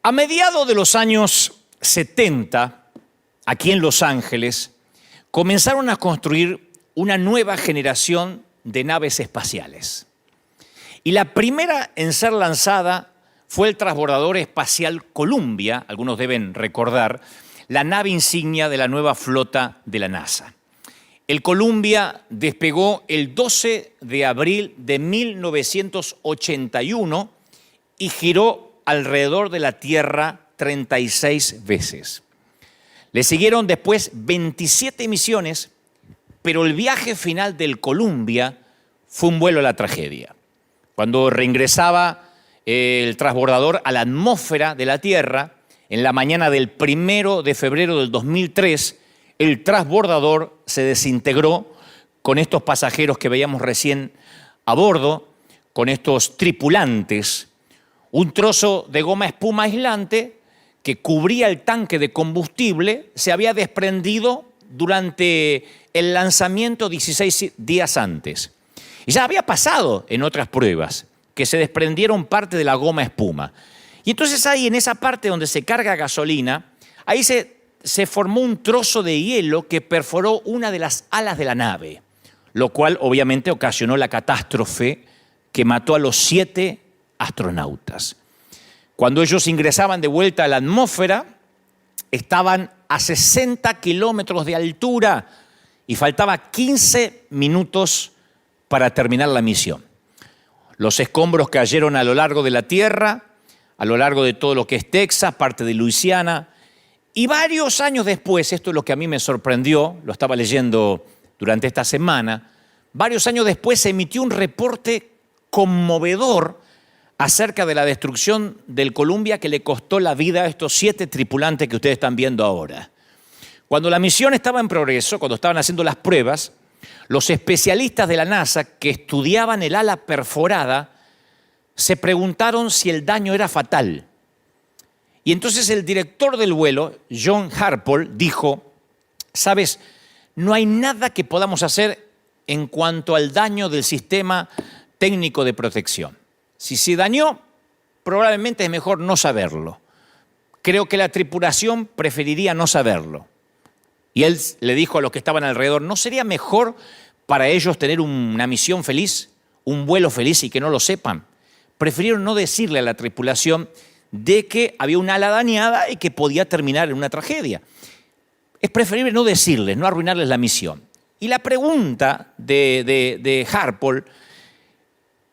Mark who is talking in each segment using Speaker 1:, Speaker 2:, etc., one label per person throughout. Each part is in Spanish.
Speaker 1: A mediados de los años 70, aquí en Los Ángeles, comenzaron a construir una nueva generación de naves espaciales. Y la primera en ser lanzada fue el transbordador espacial Columbia, algunos deben recordar, la nave insignia de la nueva flota de la NASA. El Columbia despegó el 12 de abril de 1981 y giró alrededor de la Tierra 36 veces. Le siguieron después 27 misiones, pero el viaje final del Columbia fue un vuelo a la tragedia. Cuando reingresaba el transbordador a la atmósfera de la Tierra, en la mañana del 1 de febrero del 2003, el transbordador se desintegró con estos pasajeros que veíamos recién a bordo, con estos tripulantes. Un trozo de goma espuma aislante que cubría el tanque de combustible se había desprendido durante el lanzamiento 16 días antes. Y ya había pasado en otras pruebas que se desprendieron parte de la goma espuma. Y entonces ahí, en esa parte donde se carga gasolina, ahí se formó un trozo de hielo que perforó una de las alas de la nave, lo cual obviamente ocasionó la catástrofe que mató a los 7 astronautas. Cuando ellos ingresaban de vuelta a la atmósfera, estaban a 60 kilómetros de altura y faltaba 15 minutos para terminar la misión. Los escombros cayeron a lo largo de la Tierra, a lo largo de todo lo que es Texas, parte de Luisiana, y varios años después, esto es lo que a mí me sorprendió, lo estaba leyendo durante esta semana, varios años después se emitió un reporte conmovedor acerca de la destrucción del Columbia que le costó la vida a estos 7 tripulantes que ustedes están viendo ahora. Cuando la misión estaba en progreso, cuando estaban haciendo las pruebas, los especialistas de la NASA que estudiaban el ala perforada se preguntaron si el daño era fatal. Y entonces el director del vuelo, John Harpole, dijo: ¿sabes? No hay nada que podamos hacer en cuanto al daño del sistema técnico de protección. Si se dañó, probablemente es mejor no saberlo. Creo que la tripulación preferiría no saberlo. Y él le dijo a los que estaban alrededor: ¿no sería mejor para ellos tener una misión feliz, un vuelo feliz y que no lo sepan? Prefirieron no decirle a la tripulación de que había un ala dañada y que podía terminar en una tragedia. Es preferible no decirles, no arruinarles la misión. Y la pregunta de Harpole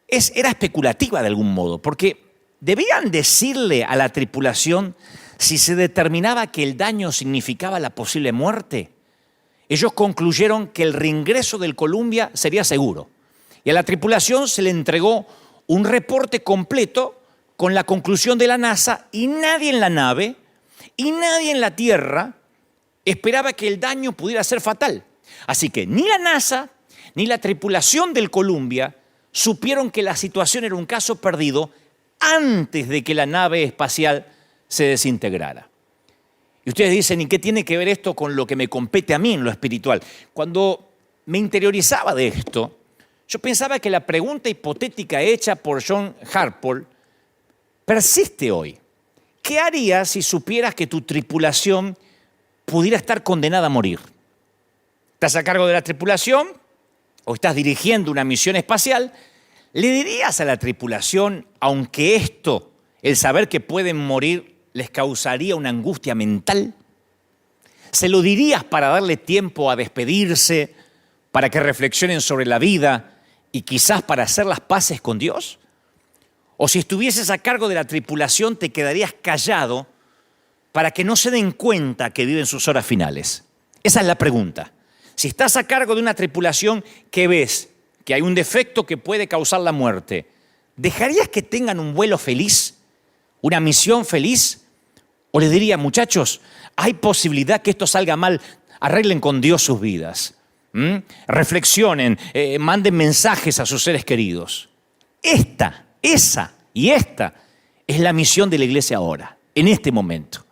Speaker 1: era especulativa de algún modo, porque debían decirle a la tripulación si se determinaba que el daño significaba la posible muerte. Ellos concluyeron que el reingreso del Columbia sería seguro. Y a la tripulación se le entregó un reporte completo con la conclusión de la NASA, y nadie en la nave y nadie en la Tierra esperaba que el daño pudiera ser fatal. Así que ni la NASA ni la tripulación del Columbia supieron que la situación era un caso perdido antes de que la nave espacial se desintegrara. Y ustedes dicen: ¿y qué tiene que ver esto con lo que me compete a mí en lo espiritual? Cuando me interiorizaba de esto, yo pensaba que la pregunta hipotética hecha por John Harpole persiste hoy. ¿Qué harías si supieras que tu tripulación pudiera estar condenada a morir? ¿Estás a cargo de la tripulación o estás dirigiendo una misión espacial? ¿Le dirías a la tripulación, aunque esto, el saber que pueden morir, les causaría una angustia mental? ¿Se lo dirías para darle tiempo a despedirse, para que reflexionen sobre la vida y quizás para hacer las paces con Dios? ¿O si estuvieses a cargo de la tripulación, te quedarías callado para que no se den cuenta que viven sus horas finales? Esa es la pregunta. Si estás a cargo de una tripulación que ves que hay un defecto que puede causar la muerte, ¿dejarías que tengan un vuelo feliz, una misión feliz? ¿O les dirías: muchachos, hay posibilidad que esto salga mal, arreglen con Dios sus vidas, reflexionen, manden mensajes a sus seres queridos? Esa es la misión de la iglesia ahora, en este momento.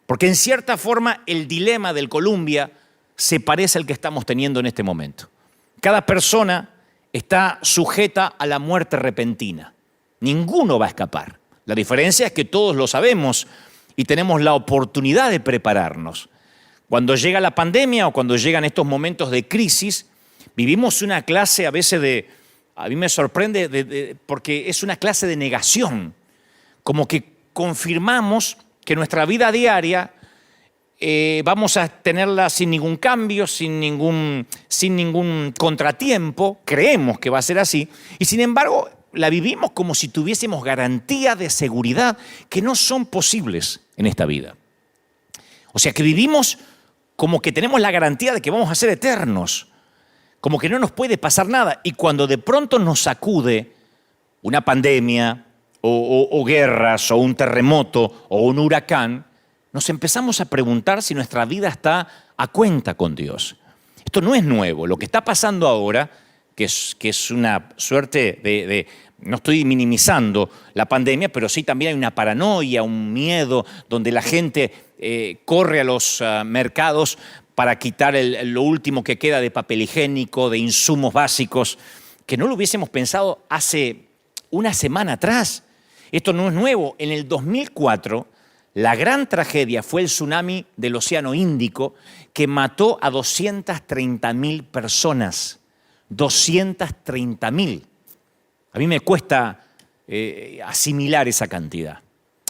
Speaker 1: Porque en cierta forma el dilema del Columbia se parece al que estamos teniendo en este momento. Cada persona está sujeta a la muerte repentina. Ninguno va a escapar. La diferencia es que todos lo sabemos y tenemos la oportunidad de prepararnos. Cuando llega la pandemia o cuando llegan estos momentos de crisis, vivimos una clase a veces a mí me sorprende porque es una clase de negación, como que confirmamos que nuestra vida diaria vamos a tenerla sin ningún cambio, sin ningún contratiempo, creemos que va a ser así, y sin embargo la vivimos como si tuviésemos garantía de seguridad que no son posibles en esta vida. O sea que vivimos como que tenemos la garantía de que vamos a ser eternos, como que no nos puede pasar nada. Y cuando de pronto nos sacude una pandemia o guerras o un terremoto o un huracán, nos empezamos a preguntar si nuestra vida está a cuenta con Dios. Esto no es nuevo. Lo que está pasando ahora, que es una suerte no estoy minimizando la pandemia, pero sí también hay una paranoia, un miedo, donde la gente corre a los mercados para quitar lo último que queda de papel higiénico, de insumos básicos, que no lo hubiésemos pensado hace una semana atrás. Esto no es nuevo. En el 2004, la gran tragedia fue el tsunami del Océano Índico que mató a 230.000 personas. 230.000. A mí me cuesta asimilar esa cantidad.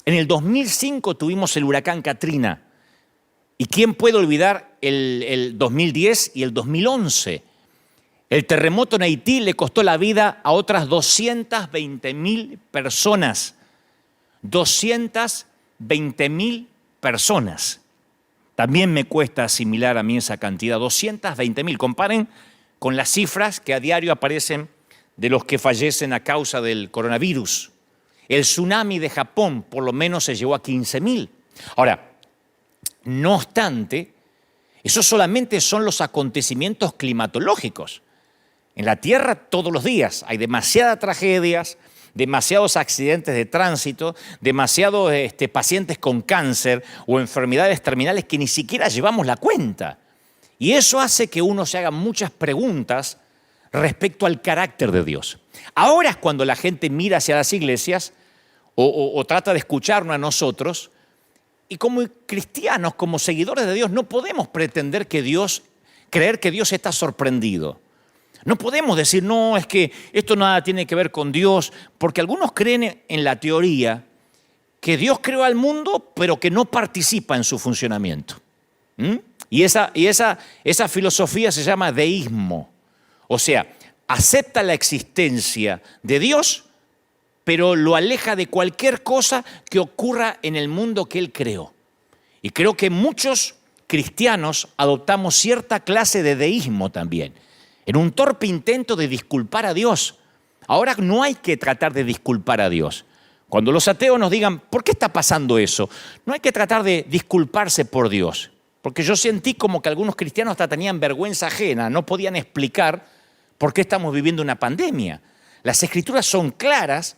Speaker 1: En el 2005 tuvimos el huracán Katrina. ¿Y quién puede olvidar el 2010 y el 2011? El terremoto en Haití le costó la vida a otras 220.000 personas. 220.000 personas. También me cuesta asimilar a mí esa cantidad. 220.000. Comparen con las cifras que a diario aparecen de los que fallecen a causa del coronavirus. El tsunami de Japón por lo menos se llevó a 15.000. Ahora, no obstante, esos solamente son los acontecimientos climatológicos. En la Tierra todos los días hay demasiadas tragedias, demasiados accidentes de tránsito, demasiados pacientes con cáncer o enfermedades terminales que ni siquiera llevamos la cuenta. Y eso hace que uno se haga muchas preguntas respecto al carácter de Dios. Ahora es cuando la gente mira hacia las iglesias o trata de escucharnos a nosotros, y como cristianos, como seguidores de Dios, no podemos pretender creer que Dios está sorprendido. No podemos decir, no, es que esto nada tiene que ver con Dios, porque algunos creen en la teoría que Dios creó al mundo, pero que no participa en su funcionamiento. Y esa filosofía se llama deísmo. O sea, acepta la existencia de Dios, pero lo aleja de cualquier cosa que ocurra en el mundo que Él creó. Y creo que muchos cristianos adoptamos cierta clase de deísmo también, en un torpe intento de disculpar a Dios. Ahora no hay que tratar de disculpar a Dios. Cuando los ateos nos digan, ¿por qué está pasando eso? No hay que tratar de disculparse por Dios, porque yo sentí como que algunos cristianos hasta tenían vergüenza ajena, no podían explicar por qué estamos viviendo una pandemia. Las Escrituras son claras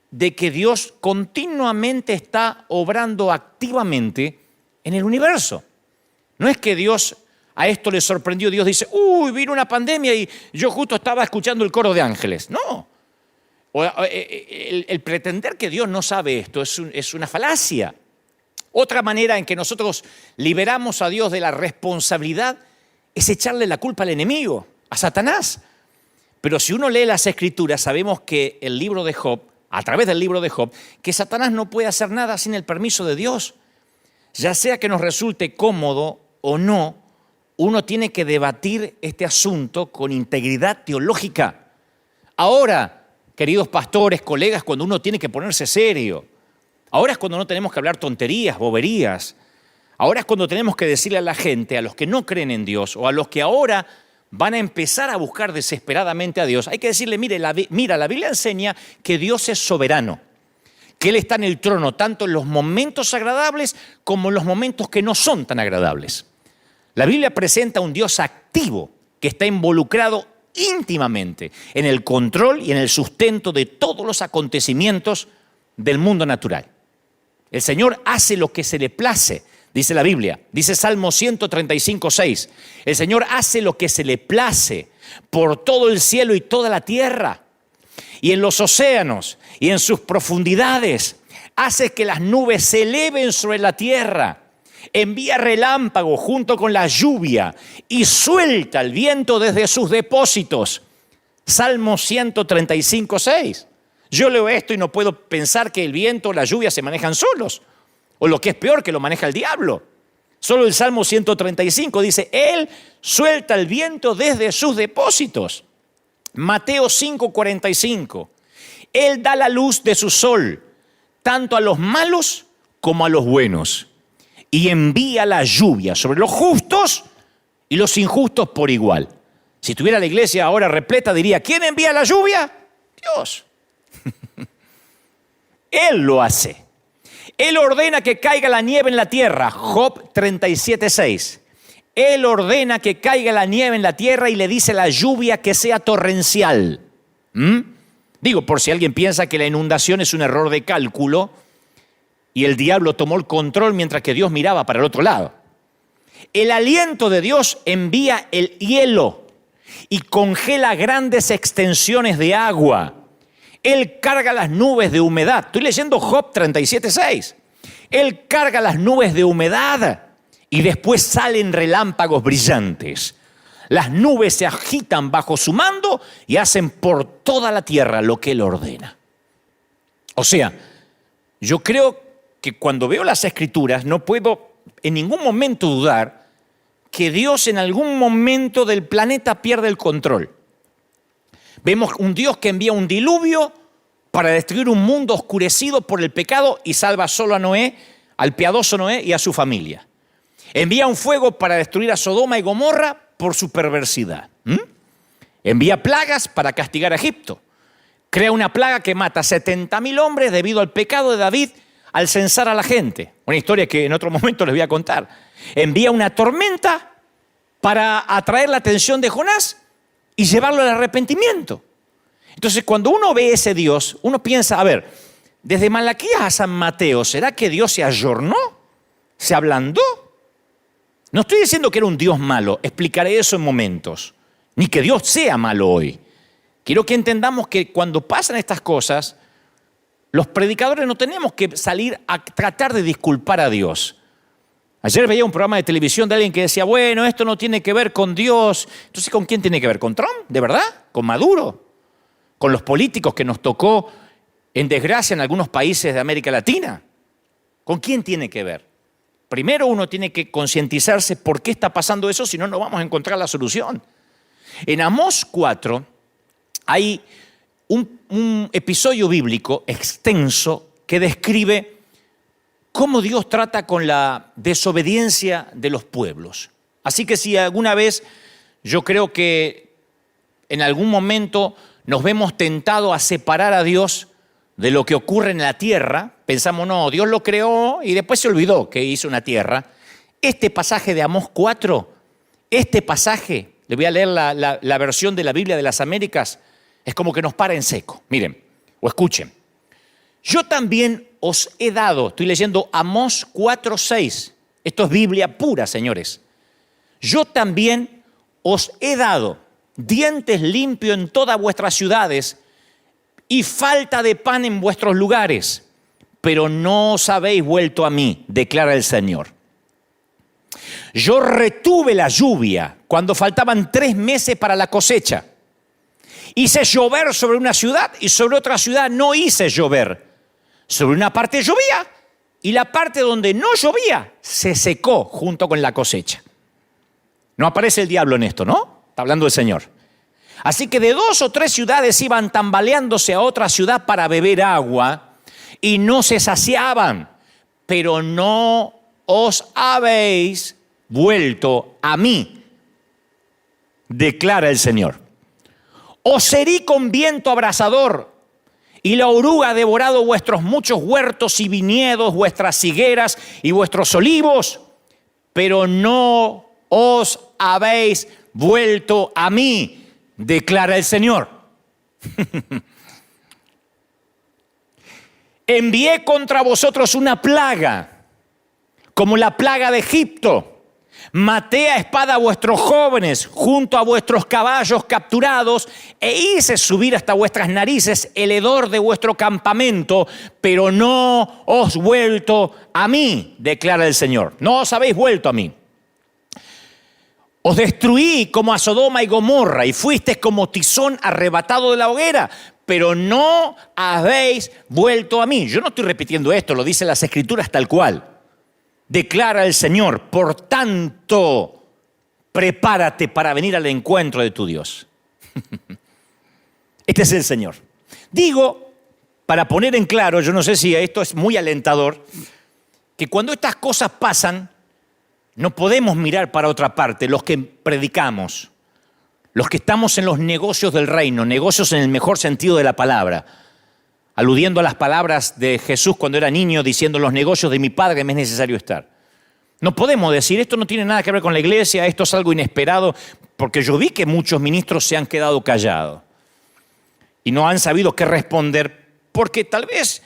Speaker 1: de que Dios continuamente está obrando activamente en el universo. No es que Dios a esto le sorprendió, Dios dice, vino una pandemia y yo justo estaba escuchando el coro de ángeles. No. El pretender que Dios no sabe esto es una falacia. Otra manera en que nosotros liberamos a Dios de la responsabilidad es echarle la culpa al enemigo, a Satanás. Pero si uno lee las Escrituras, sabemos que el libro de Job, a través del libro de Job, que Satanás no puede hacer nada sin el permiso de Dios. Ya sea que nos resulte cómodo o no, uno tiene que debatir este asunto con integridad teológica. Ahora, queridos pastores, colegas, cuando uno tiene que ponerse serio. Ahora es cuando no tenemos que hablar tonterías, boberías. Ahora es cuando tenemos que decirle a la gente, a los que no creen en Dios o a los que ahora van a empezar a buscar desesperadamente a Dios, hay que decirle, mira, la Biblia enseña que Dios es soberano, que Él está en el trono tanto en los momentos agradables como en los momentos que no son tan agradables. La Biblia presenta un Dios activo que está involucrado íntimamente en el control y en el sustento de todos los acontecimientos del mundo natural. El Señor hace lo que se le place, dice la Biblia, dice Salmo 135:6. El Señor hace lo que se le place por todo el cielo y toda la tierra, y en los océanos y en sus profundidades. hace que las nubes se eleven sobre la tierra, envía relámpagos junto con la lluvia y suelta el viento desde sus depósitos. Salmo 135, 6. Yo leo esto y no puedo pensar que el viento o la lluvia se manejan solos, o lo que es peor, que lo maneja el diablo. Solo el Salmo 135 dice, Él suelta el viento desde sus depósitos. Mateo 5, 45. Él da la luz de su sol, tanto a los malos como a los buenos, y envía la lluvia sobre los justos y los injustos por igual. Si tuviera la iglesia ahora repleta, diría, ¿quién envía la lluvia? Dios. Él lo hace. Él ordena que caiga la nieve en la tierra. Job 37, 6. Él ordena que caiga la nieve en la tierra y le dice a la lluvia que sea torrencial. Digo, por si alguien piensa que la inundación es un error de cálculo y el diablo tomó el control mientras que Dios miraba para el otro lado. El aliento de Dios envía el hielo y congela grandes extensiones de agua. Él carga las nubes de humedad. Estoy leyendo Job 37, 6. Él carga las nubes de humedad y después salen relámpagos brillantes. Las nubes se agitan bajo su mando y hacen por toda la tierra lo que Él ordena. O sea, yo creo que cuando veo las Escrituras no puedo en ningún momento dudar que Dios en algún momento del planeta pierde el control. Vemos un Dios que envía un diluvio para destruir un mundo oscurecido por el pecado y salva solo a Noé, al piadoso Noé y a su familia. Envía un fuego para destruir a Sodoma y Gomorra por su perversidad. Envía plagas para castigar a Egipto. Crea una plaga que mata a 70,000 hombres debido al pecado de David al censar a la gente. Una historia que en otro momento les voy a contar. Envía una tormenta para atraer la atención de Jonás y llevarlo al arrepentimiento. Entonces, cuando uno ve ese Dios, uno piensa, a ver, desde Malaquías a San Mateo, ¿será que Dios se ayornó? ¿Se ablandó? No estoy diciendo que era un Dios malo, explicaré eso en momentos, ni que Dios sea malo hoy. Quiero que entendamos que cuando pasan estas cosas, los predicadores no tenemos que salir a tratar de disculpar a Dios. Ayer veía un programa de televisión de alguien que decía, bueno, esto no tiene que ver con Dios. Entonces, ¿con quién tiene que ver? ¿Con Trump? ¿De verdad? ¿Con Maduro? ¿Con los políticos que nos tocó en desgracia en algunos países de América Latina? ¿Con quién tiene que ver? Primero uno tiene que concientizarse por qué está pasando eso, si no, no vamos a encontrar la solución. En Amós 4 hay un episodio bíblico extenso que describe cómo Dios trata con la desobediencia de los pueblos. Así que si alguna vez yo creo que en algún momento nos vemos tentados a separar a Dios de lo que ocurre en la tierra, pensamos, no, Dios lo creó y después se olvidó que hizo una tierra. Este pasaje de Amós 4, este pasaje, le voy a leer la versión de la Biblia de las Américas, es como que nos para en seco. Miren, o escuchen. Yo también os he dado, estoy leyendo Amós 4:6. Esto es Biblia pura, señores. Yo también os he dado dientes limpios en todas vuestras ciudades y falta de pan en vuestros lugares, pero no os habéis vuelto a mí, declara el Señor. Yo retuve la lluvia cuando faltaban 3 meses para la cosecha. Hice llover sobre una ciudad y sobre otra ciudad no hice llover. Sobre una parte llovía y la parte donde no llovía se secó junto con la cosecha. No aparece el diablo en esto, ¿no? Está hablando el Señor. Así que de 2 o 3 ciudades iban tambaleándose a otra ciudad para beber agua y no se saciaban. Pero no os habéis vuelto a mí, declara el Señor. Os herí con viento abrasador y la oruga ha devorado vuestros muchos huertos y viñedos, vuestras higueras y vuestros olivos, pero no os habéis vuelto a mí, declara el Señor. Envié contra vosotros una plaga, como la plaga de Egipto, Maté a espada a vuestros jóvenes junto a vuestros caballos capturados e hice subir hasta vuestras narices el hedor de vuestro campamento, pero no os vuelto a mí, declara el Señor. No os habéis vuelto a mí. Os destruí como a Sodoma y Gomorra y fuisteis como tizón arrebatado de la hoguera, pero no habéis vuelto a mí. Yo no estoy repitiendo esto, lo dicen las Escrituras tal cual. Declara el Señor, por tanto, prepárate para venir al encuentro de tu Dios. Este es el Señor. Digo, para poner en claro, yo no sé si esto es muy alentador, que cuando estas cosas pasan, no podemos mirar para otra parte, los que predicamos, los que estamos en los negocios del reino, negocios en el mejor sentido de la palabra, aludiendo a las palabras de Jesús cuando era niño, diciendo: los negocios de mi Padre me es necesario estar. No podemos decir, esto no tiene nada que ver con la iglesia, esto es algo inesperado, porque yo vi que muchos ministros se han quedado callados y no han sabido qué responder, porque tal vez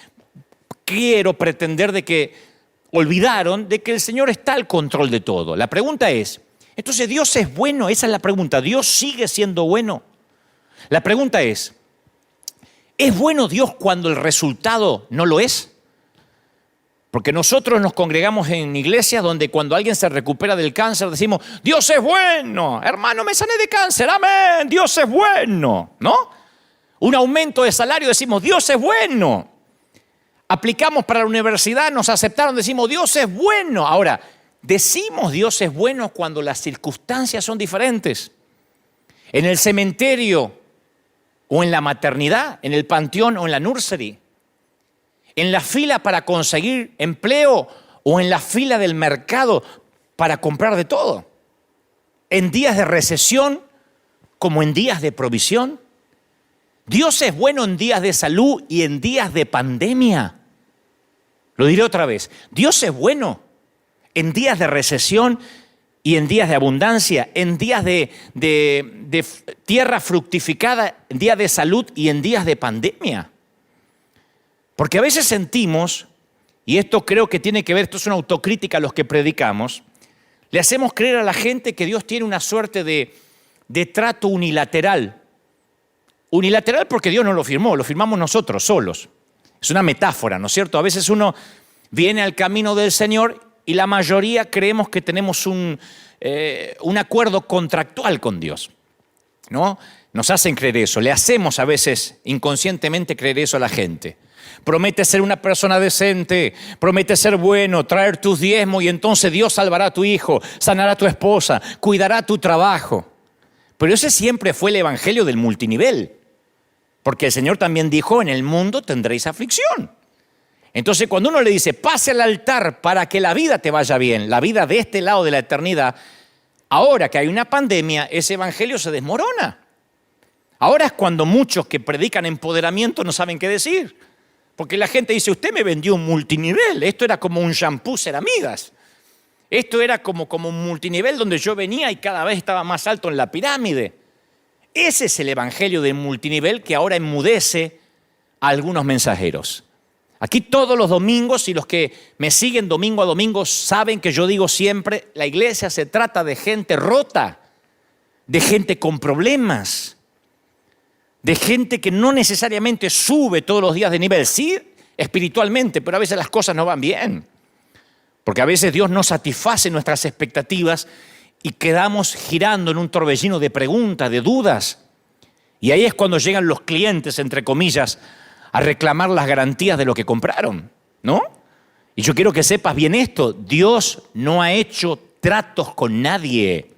Speaker 1: quiero pretender de que olvidaron de que el Señor está al control de todo. La pregunta es, entonces, ¿Dios es bueno? Esa es la pregunta. ¿Dios sigue siendo bueno? La pregunta ¿es bueno Dios cuando el resultado no lo es? Porque nosotros nos congregamos en iglesias donde cuando alguien se recupera del cáncer decimos: Dios es bueno, hermano, me sané de cáncer, amén, Dios es bueno, ¿no? Un aumento de salario, decimos: Dios es bueno. Aplicamos para la universidad, nos aceptaron, decimos: Dios es bueno. Ahora, decimos Dios es bueno cuando las circunstancias son diferentes. En el cementerio o en la maternidad, en el panteón o en la nursery, en la fila para conseguir empleo o en la fila del mercado para comprar de todo. En días de recesión como en días de provisión. Dios es bueno en días de salud y en días de pandemia. Lo diré otra vez. Dios es bueno en días de recesión y en días de abundancia, en días de tierra fructificada, en días de salud y en días de pandemia. Porque a veces sentimos, y esto creo que tiene que ver, esto es una autocrítica a los que predicamos, le hacemos creer a la gente que Dios tiene una suerte de trato unilateral. Unilateral porque Dios no lo firmó, lo firmamos nosotros solos. Es una metáfora, ¿no es cierto? A veces uno viene al camino del Señor y la mayoría creemos que tenemos un acuerdo contractual con Dios, ¿no? Nos hacen creer eso, le hacemos a veces inconscientemente creer eso a la gente. Promete ser una persona decente, promete ser bueno, traer tus diezmos y entonces Dios salvará a tu hijo, sanará a tu esposa, cuidará tu trabajo. Pero ese siempre fue el evangelio del multinivel. Porque el Señor también dijo: en el mundo tendréis aflicción. Entonces, cuando uno le dice: pase al altar para que la vida te vaya bien, la vida de este lado de la eternidad, ahora que hay una pandemia, ese evangelio se desmorona. Ahora es cuando muchos que predican empoderamiento no saben qué decir. Porque la gente dice: usted me vendió un multinivel, esto era como un shampoo Ceramidas. Esto era como un multinivel donde yo venía y cada vez estaba más alto en la pirámide. Ese es el evangelio del multinivel que ahora enmudece a algunos mensajeros. Aquí todos los domingos, y los que me siguen domingo a domingo saben que yo digo siempre: la iglesia se trata de gente rota, de gente con problemas, de gente que no necesariamente sube todos los días de nivel, sí espiritualmente, pero a veces las cosas no van bien. Porque a veces Dios no satisface nuestras expectativas y quedamos girando en un torbellino de preguntas, de dudas. Y ahí es cuando llegan los clientes, entre comillas, a reclamar las garantías de lo que compraron, ¿no? Y yo quiero que sepas bien esto: Dios no ha hecho tratos con nadie.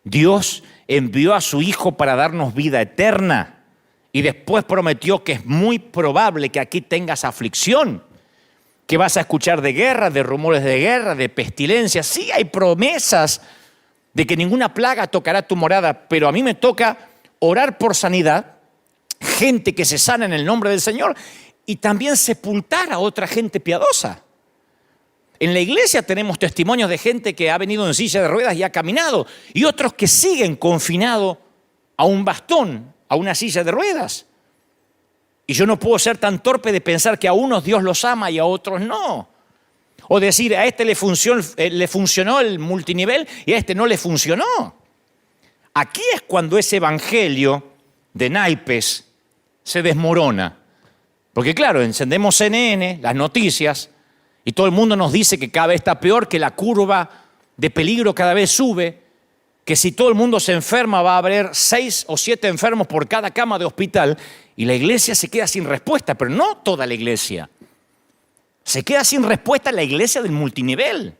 Speaker 1: Dios envió a su Hijo para darnos vida eterna y después prometió que es muy probable que aquí tengas aflicción, que vas a escuchar de guerra, de rumores de guerra, de pestilencia. Sí hay promesas de que ninguna plaga tocará tu morada, pero a mí me toca orar por sanidad, gente que se sana en el nombre del Señor, y también sepultar a otra gente piadosa. En la iglesia tenemos testimonios de gente que ha venido en silla de ruedas y ha caminado, y otros que siguen confinados a un bastón, a una silla de ruedas. Y yo no puedo ser tan torpe de pensar que a unos Dios los ama y a otros no. O decir, a este le funcionó el multinivel y a este no le funcionó. Aquí es cuando ese evangelio de naipes se desmorona. Porque claro, encendemos CNN, las noticias, y todo el mundo nos dice que cada vez está peor, que la curva de peligro cada vez sube, que si todo el mundo se enferma va a haber 6 o 7 enfermos por cada cama de hospital, y la iglesia se queda sin respuesta, pero no toda la iglesia. Se queda sin respuesta la iglesia del multinivel.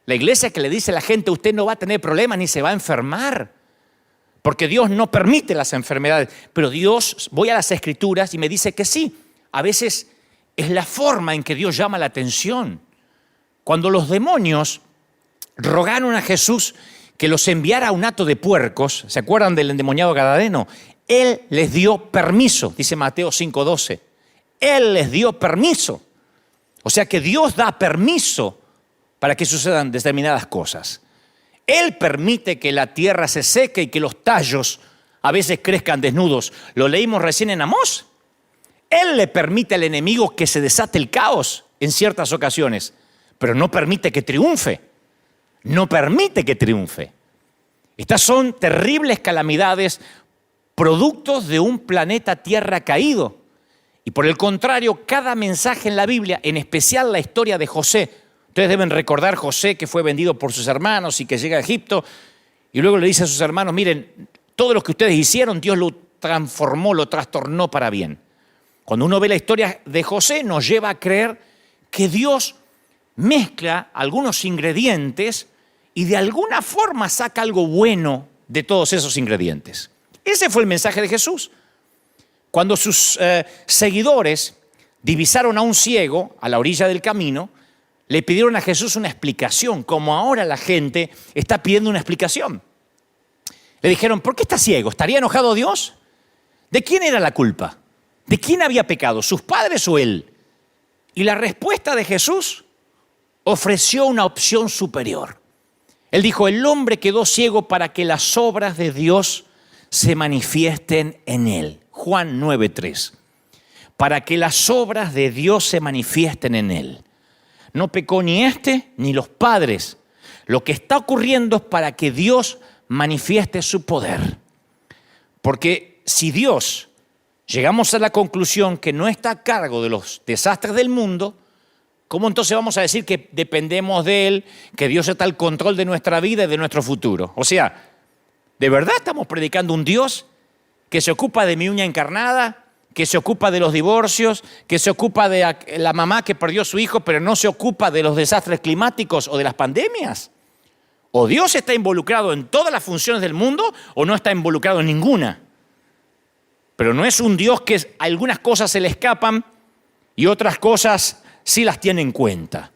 Speaker 1: La iglesia que le dice a la gente, usted no va a tener problemas ni se va a enfermar. Porque Dios no permite las enfermedades. Pero Dios, voy a las Escrituras y me dice que sí. A veces es la forma en que Dios llama la atención. Cuando los demonios rogaron a Jesús que los enviara a un hato de puercos, ¿se acuerdan del endemoniado gadareno? Él les dio permiso, dice Mateo 5:12. Él les dio permiso. O sea que Dios da permiso para que sucedan determinadas cosas. Él permite que la tierra se seque y que los tallos a veces crezcan desnudos. Lo leímos recién en Amós. Él le permite al enemigo que se desate el caos en ciertas ocasiones, pero no permite que triunfe. No permite que triunfe. Estas son terribles calamidades, productos de un planeta Tierra caído. Y por el contrario, cada mensaje en la Biblia, en especial la historia de José, ustedes deben recordar José que fue vendido por sus hermanos y que llega a Egipto y luego le dice a sus hermanos, miren, todo lo que ustedes hicieron, Dios lo transformó, lo trastornó para bien. Cuando uno ve la historia de José, nos lleva a creer que Dios mezcla algunos ingredientes y de alguna forma saca algo bueno de todos esos ingredientes. Ese fue el mensaje de Jesús. Cuando sus seguidores divisaron a un ciego a la orilla del camino, le pidieron a Jesús una explicación, como ahora la gente está pidiendo una explicación. Le dijeron, ¿por qué está ciego? ¿Estaría enojado Dios? ¿De quién era la culpa? ¿De quién había pecado? ¿Sus padres o él? Y la respuesta de Jesús ofreció una opción superior. Él dijo, el hombre quedó ciego para que las obras de Dios se manifiesten en él. Juan 9:3. Para que las obras de Dios se manifiesten en él. No pecó ni este ni los padres. Lo que está ocurriendo es para que Dios manifieste su poder. Porque si Dios llegamos a la conclusión que no está a cargo de los desastres del mundo, ¿cómo entonces vamos a decir que dependemos de Él, que Dios está al control de nuestra vida y de nuestro futuro? O sea, ¿de verdad estamos predicando un Dios que se ocupa de mi uña encarnada, que se ocupa de los divorcios, que se ocupa de la mamá que perdió a su hijo, pero no se ocupa de los desastres climáticos o de las pandemias? O Dios está involucrado en todas las funciones del mundo o no está involucrado en ninguna. Pero no es un Dios que algunas cosas se le escapan y otras cosas sí las tiene en cuenta.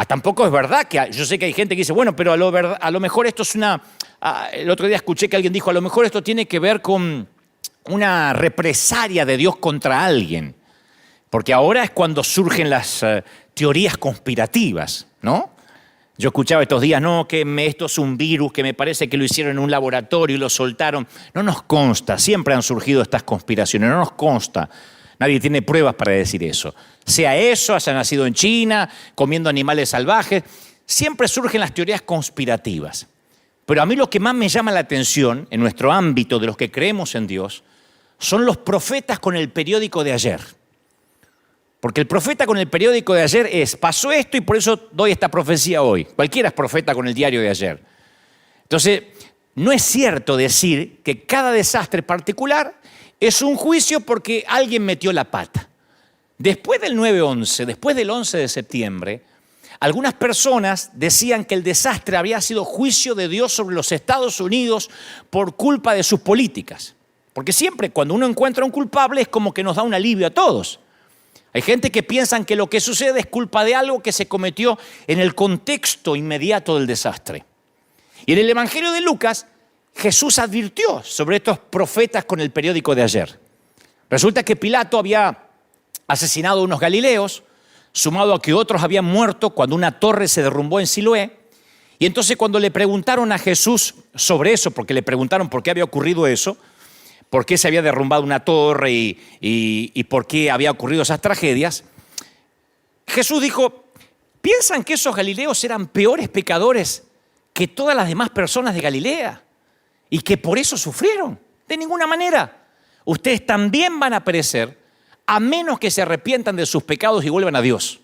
Speaker 1: Tampoco es verdad que yo sé que hay gente que dice, bueno, pero a lo mejor esto es el otro día escuché que alguien dijo, a lo mejor esto tiene que ver con una represalia de Dios contra alguien. Porque ahora es cuando surgen las teorías conspirativas, ¿no? Yo escuchaba estos días, no, que esto es un virus, que me parece que lo hicieron en un laboratorio y lo soltaron. No nos consta, siempre han surgido estas conspiraciones, no nos consta. Nadie tiene pruebas para decir eso. Sea eso, haya nacido en China, comiendo animales salvajes, siempre surgen las teorías conspirativas. Pero a mí lo que más me llama la atención en nuestro ámbito de los que creemos en Dios son los profetas con el periódico de ayer. Porque el profeta con el periódico de ayer pasó esto y por eso doy esta profecía hoy. Cualquiera es profeta con el diario de ayer. Entonces, no es cierto decir que cada desastre particular es un juicio porque alguien metió la pata. Después del 9/11, después del 11 de septiembre, algunas personas decían que el desastre había sido juicio de Dios sobre los Estados Unidos por culpa de sus políticas. Porque siempre cuando uno encuentra un culpable es como que nos da un alivio a todos. Hay gente que piensa que lo que sucede es culpa de algo que se cometió en el contexto inmediato del desastre. Y en el Evangelio de Lucas, Jesús advirtió sobre estos profetas con el periódico de ayer. Resulta que Pilato había asesinado a unos galileos, sumado a que otros habían muerto cuando una torre se derrumbó en Siloé. Y entonces cuando le preguntaron a Jesús sobre eso, porque le preguntaron por qué había ocurrido eso, por qué se había derrumbado una torre y por qué había ocurrido esas tragedias, Jesús dijo, ¿Piensan que esos galileos eran peores pecadores que todas las demás personas de Galilea? Y que por eso sufrieron. De ninguna manera. Ustedes también van a perecer a menos que se arrepientan de sus pecados y vuelvan a Dios.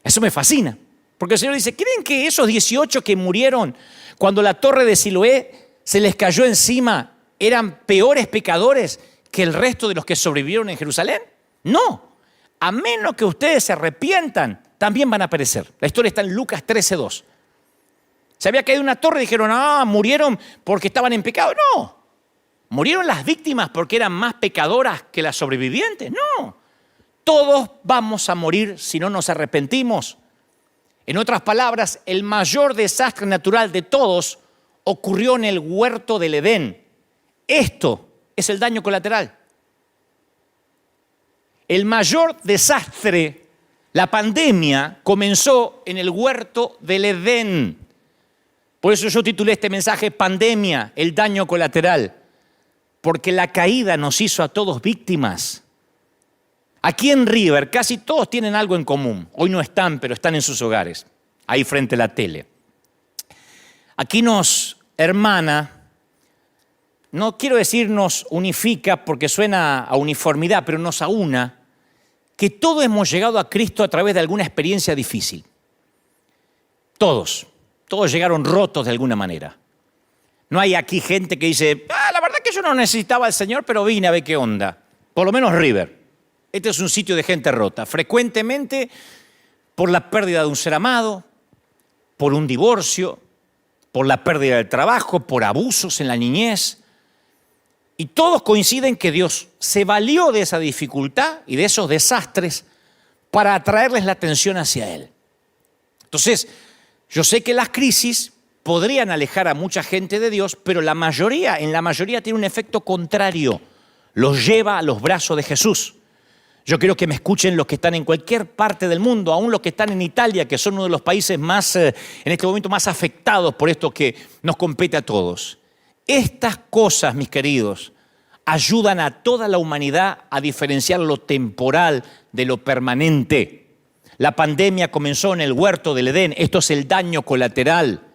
Speaker 1: Eso me fascina. Porque el Señor dice, ¿creen que esos 18 que murieron cuando la torre de Siloé se les cayó encima eran peores pecadores que el resto de los que sobrevivieron en Jerusalén? No. A menos que ustedes se arrepientan, también van a perecer. La historia está en Lucas 13:2. Se había caído una torre y dijeron, murieron porque estaban en pecado. No. ¿Murieron las víctimas porque eran más pecadoras que las sobrevivientes? No. Todos vamos a morir si no nos arrepentimos. En otras palabras, el mayor desastre natural de todos ocurrió en el huerto del Edén. Esto es el daño colateral. El mayor desastre, la pandemia, comenzó en el huerto del Edén. Por eso yo titulé este mensaje Pandemia, el daño colateral. Porque la caída nos hizo a todos víctimas. Aquí en River casi todos tienen algo en común. Hoy no están, pero están en sus hogares, ahí frente a la tele. Aquí nos hermana, no quiero decir nos unifica porque suena a uniformidad, pero nos aúna, que todos hemos llegado a Cristo a través de alguna experiencia difícil. Todos llegaron rotos de alguna manera. No hay aquí gente que dice, la verdad que yo no necesitaba al Señor, pero vine a ver qué onda. Por lo menos River. Este es un sitio de gente rota, frecuentemente por la pérdida de un ser amado, por un divorcio, por la pérdida del trabajo, por abusos en la niñez. Y todos coinciden que Dios se valió de esa dificultad y de esos desastres para atraerles la atención hacia Él. Entonces, yo sé que las crisis podrían alejar a mucha gente de Dios, pero en la mayoría tiene un efecto contrario. Los lleva a los brazos de Jesús. Yo quiero que me escuchen los que están en cualquier parte del mundo, aún los que están en Italia, que son uno de los países más, en este momento, más afectados por esto que nos compete a todos. Estas cosas, mis queridos, ayudan a toda la humanidad a diferenciar lo temporal de lo permanente. La pandemia comenzó en el huerto del Edén. Esto es el daño colateral.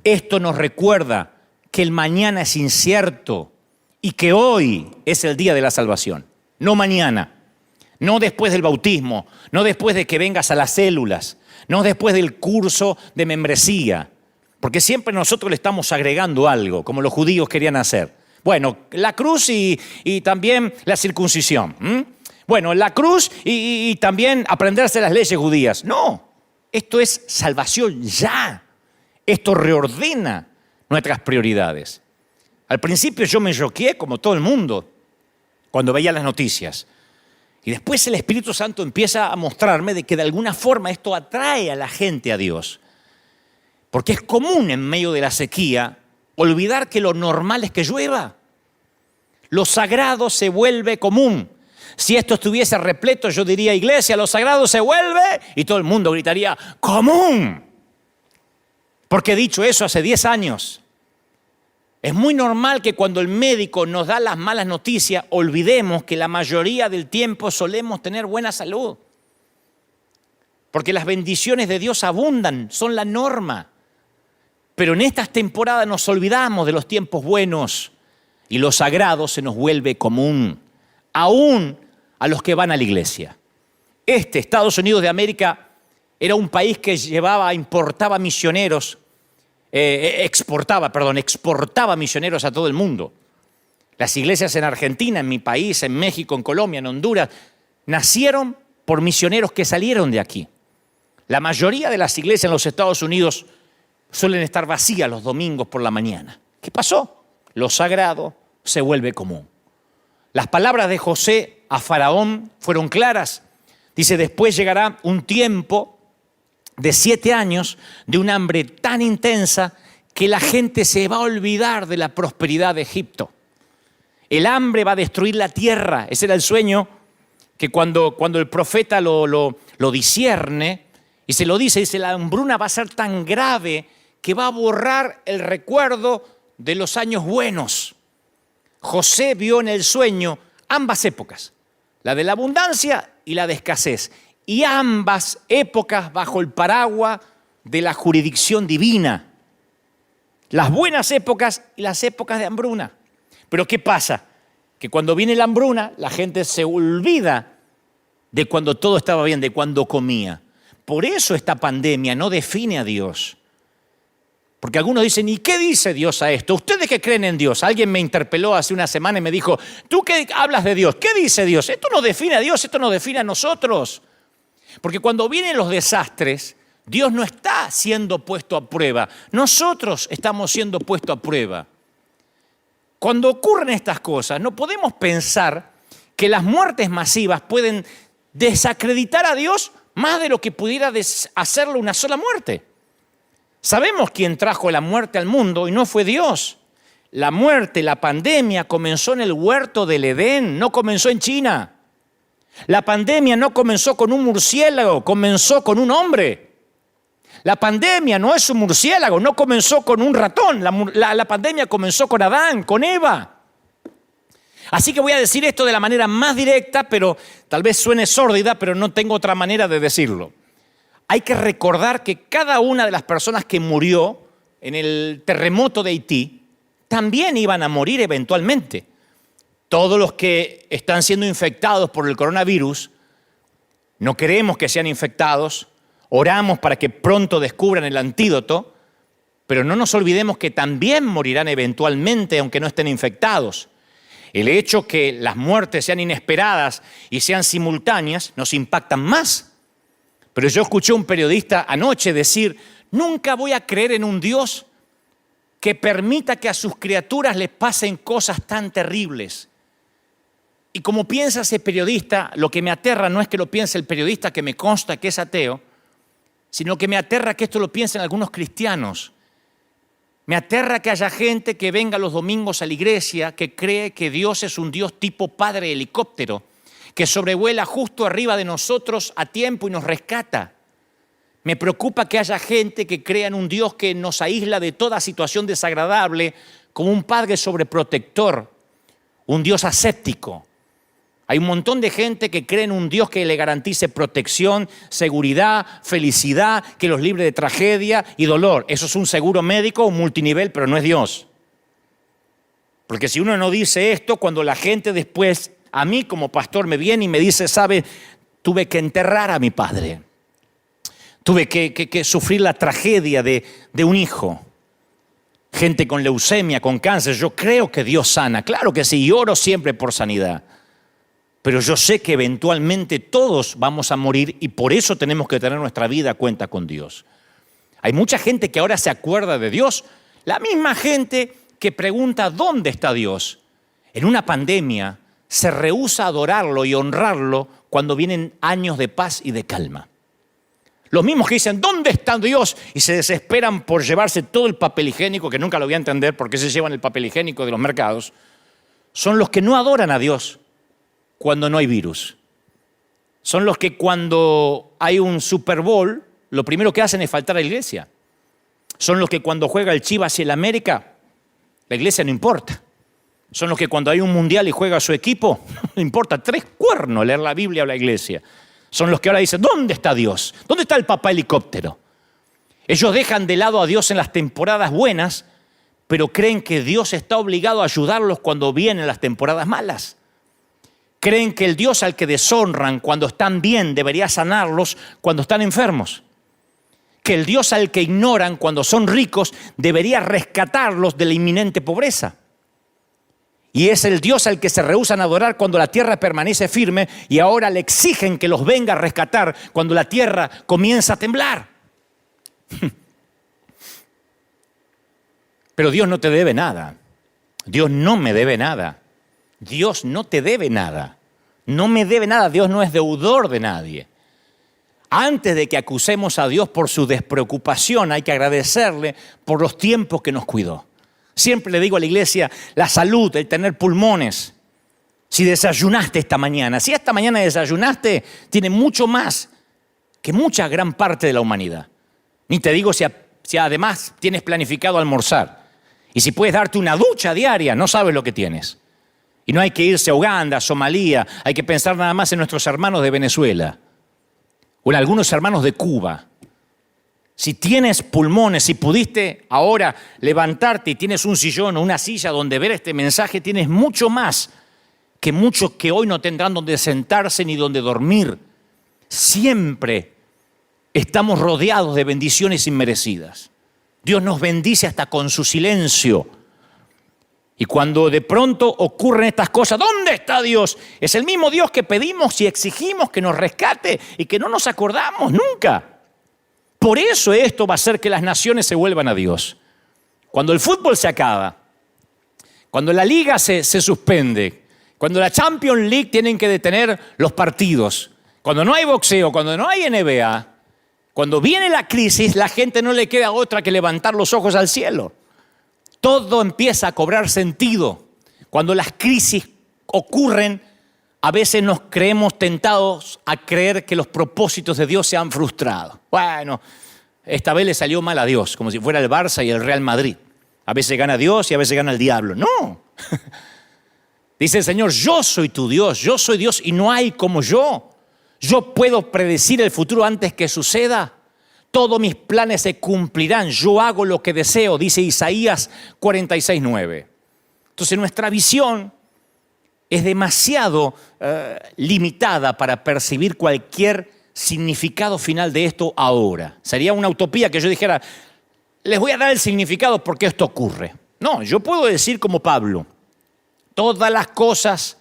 Speaker 1: Esto nos recuerda que el mañana es incierto y que hoy es el día de la salvación, no mañana. No después del bautismo, no después de que vengas a las células, no después del curso de membresía, porque siempre nosotros le estamos agregando algo, como los judíos querían hacer. Bueno, la cruz y también la circuncisión. Bueno, la cruz y también aprenderse las leyes judías. No, esto es salvación ya. Esto reordena nuestras prioridades. Al principio yo me choqué como todo el mundo cuando veía las noticias. Y después el Espíritu Santo empieza a mostrarme de que de alguna forma esto atrae a la gente a Dios. Porque es común en medio de la sequía olvidar que lo normal es que llueva. Lo sagrado se vuelve común. Si esto estuviese repleto, yo diría, iglesia, lo sagrado se vuelve, y todo el mundo gritaría, común. Porque he dicho eso hace 10 años. Es muy normal que cuando el médico nos da las malas noticias, olvidemos que la mayoría del tiempo solemos tener buena salud. Porque las bendiciones de Dios abundan, son la norma. Pero en estas temporadas nos olvidamos de los tiempos buenos y lo sagrado se nos vuelve común, aún a los que van a la iglesia. Estados Unidos de América, era un país que importaba misioneros, exportaba misioneros a todo el mundo. Las iglesias en Argentina, en mi país, en México, en Colombia, en Honduras, nacieron por misioneros que salieron de aquí. La mayoría de las iglesias en los Estados Unidos suelen estar vacías los domingos por la mañana. ¿Qué pasó? Lo sagrado se vuelve común. Las palabras de José a Faraón fueron claras. Dice, después llegará un tiempo de 7 años de un hambre tan intensa que la gente se va a olvidar de la prosperidad de Egipto. El hambre va a destruir la tierra. Ese era el sueño que cuando el profeta lo discierne y se lo dice, la hambruna va a ser tan grave que va a borrar el recuerdo de los años buenos. José vio en el sueño ambas épocas, la de la abundancia y la de escasez. y ambas épocas bajo el paraguas de la jurisdicción divina. Las buenas épocas y las épocas de hambruna. Pero ¿qué pasa? Que cuando viene la hambruna, la gente se olvida de cuando todo estaba bien, de cuando comía. Por eso esta pandemia no define a Dios. Porque algunos dicen, ¿y qué dice Dios a esto? ¿Ustedes que creen en Dios? Alguien me interpeló hace una semana y me dijo, ¿tú qué hablas de Dios? ¿Qué dice Dios? Esto no define a Dios, esto no define a nosotros. Porque cuando vienen los desastres, Dios no está siendo puesto a prueba. Nosotros estamos siendo puestos a prueba. Cuando ocurren estas cosas, no podemos pensar que las muertes masivas pueden desacreditar a Dios más de lo que pudiera hacerlo una sola muerte. Sabemos quién trajo la muerte al mundo y no fue Dios. La muerte, la pandemia comenzó en el huerto del Edén, no comenzó en China. La pandemia no comenzó con un murciélago, comenzó con un hombre. La pandemia no es un murciélago, no comenzó con un ratón. La pandemia comenzó con Adán, con Eva. Así que voy a decir esto de la manera más directa, pero tal vez suene sórdida, pero no tengo otra manera de decirlo. Hay que recordar que cada una de las personas que murió en el terremoto de Haití también iban a morir eventualmente. Todos los que están siendo infectados por el coronavirus, no queremos que sean infectados, oramos para que pronto descubran el antídoto, pero no nos olvidemos que también morirán eventualmente aunque no estén infectados. El hecho que las muertes sean inesperadas y sean simultáneas nos impactan más. Pero yo escuché a un periodista anoche decir, nunca voy a creer en un Dios que permita que a sus criaturas les pasen cosas tan terribles. Y como piensa ese periodista, lo que me aterra no es que lo piense el periodista, que me consta que es ateo, sino que me aterra que esto lo piensen algunos cristianos. Me aterra que haya gente que venga los domingos a la iglesia que cree que Dios es un Dios tipo padre helicóptero, que sobrevuela justo arriba de nosotros a tiempo y nos rescata. Me preocupa que haya gente que crea en un Dios que nos aísla de toda situación desagradable, como un padre sobreprotector, un Dios aséptico. Hay un montón de gente que cree en un Dios que le garantice protección, seguridad, felicidad, que los libre de tragedia y dolor. Eso es un seguro médico, un multinivel, pero no es Dios. Porque si uno no dice esto, cuando la gente después, a mí como pastor me viene y me dice, ¿sabe? Tuve que enterrar a mi padre. Tuve que sufrir la tragedia de un hijo. Gente con leucemia, con cáncer. Yo creo que Dios sana. Claro que sí, y oro siempre por sanidad. Pero yo sé que eventualmente todos vamos a morir y por eso tenemos que tener nuestra vida a cuenta con Dios. Hay mucha gente que ahora se acuerda de Dios. La misma gente que pregunta ¿dónde está Dios? En una pandemia se rehúsa a adorarlo y honrarlo cuando vienen años de paz y de calma. Los mismos que dicen ¿dónde está Dios? Y se desesperan por llevarse todo el papel higiénico, que nunca lo voy a entender por qué se llevan el papel higiénico de los mercados, son los que no adoran a Dios cuando no hay virus. Son los que cuando hay un Super Bowl, lo primero que hacen es faltar a la iglesia. Son los que cuando juega el Chivas y el América, la iglesia no importa. Son los que cuando hay un mundial y juega su equipo, no importa 3 cuernos leer la Biblia o la iglesia. Son los que ahora dicen, ¿dónde está Dios? ¿Dónde está el papá helicóptero? Ellos dejan de lado a Dios en las temporadas buenas, pero creen que Dios está obligado a ayudarlos cuando vienen las temporadas malas. Creen que el Dios al que deshonran cuando están bien debería sanarlos cuando están enfermos. Que el Dios al que ignoran cuando son ricos debería rescatarlos de la inminente pobreza. Y es el Dios al que se rehúsan a adorar cuando la tierra permanece firme y ahora le exigen que los venga a rescatar cuando la tierra comienza a temblar. Pero Dios no te debe nada. Dios no me debe nada. Dios no te debe nada. No me debe nada. Dios no es deudor de nadie. Antes de que acusemos a Dios por su despreocupación, hay que agradecerle por los tiempos que nos cuidó. Siempre le digo a la iglesia, la salud, el tener pulmones. Si desayunaste esta mañana, si esta mañana desayunaste, tiene mucho más que mucha gran parte de la humanidad. Ni te digo si además tienes planificado almorzar. Y si puedes darte una ducha diaria, no sabes lo que tienes. Y no hay que irse a Uganda, a Somalia, hay que pensar nada más en nuestros hermanos de Venezuela. o en algunos hermanos de Cuba. Si tienes pulmones, si pudiste ahora levantarte y tienes un sillón o una silla donde ver este mensaje, tienes mucho más que muchos que hoy no tendrán donde sentarse ni donde dormir. Siempre estamos rodeados de bendiciones inmerecidas. Dios nos bendice hasta con su silencio. Y cuando de pronto ocurren estas cosas, ¿dónde está Dios? Es el mismo Dios que pedimos y exigimos que nos rescate y que no nos acordamos nunca. Por eso esto va a hacer que las naciones se vuelvan a Dios. Cuando el fútbol se acaba, cuando la liga se suspende, cuando la Champions League tienen que detener los partidos, cuando no hay boxeo, cuando no hay NBA, cuando viene la crisis, la gente no le queda otra que levantar los ojos al cielo. Todo empieza a cobrar sentido. Cuando las crisis ocurren, a veces nos creemos tentados a creer que los propósitos de Dios se han frustrado. Bueno, esta vez le salió mal a Dios, como si fuera el Barça y el Real Madrid. A veces gana Dios y a veces gana el diablo. No. Dice el Señor, yo soy tu Dios, yo soy Dios y no hay como yo. Yo puedo predecir el futuro antes que suceda. Todos mis planes se cumplirán. Yo hago lo que deseo, dice Isaías 46:9. Entonces nuestra visión es demasiado limitada para percibir cualquier significado final de esto ahora. Sería una utopía que yo dijera, les voy a dar el significado porque esto ocurre. No, yo puedo decir como Pablo, todas las cosas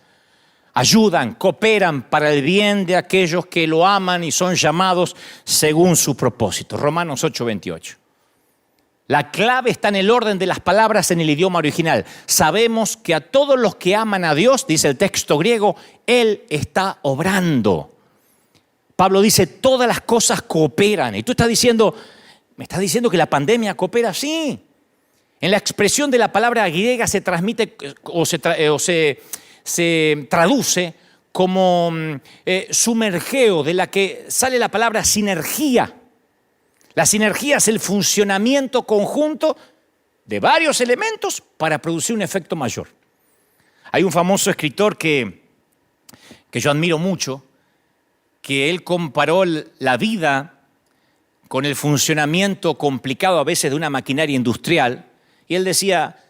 Speaker 1: ayudan, cooperan para el bien de aquellos que lo aman y son llamados según su propósito. Romanos 8:28. La clave está en el orden de las palabras en el idioma original. Sabemos que a todos los que aman a Dios, dice el texto griego, Él está obrando. Pablo dice, todas las cosas cooperan. Y tú estás diciendo, ¿me estás diciendo que la pandemia coopera? Sí. En la expresión de la palabra griega se transmite o se traduce como sumergeo, de la que sale la palabra sinergia. La sinergia es el funcionamiento conjunto de varios elementos para producir un efecto mayor. Hay un famoso escritor que yo admiro mucho, que él comparó la vida con el funcionamiento complicado a veces de una maquinaria industrial, y él decía,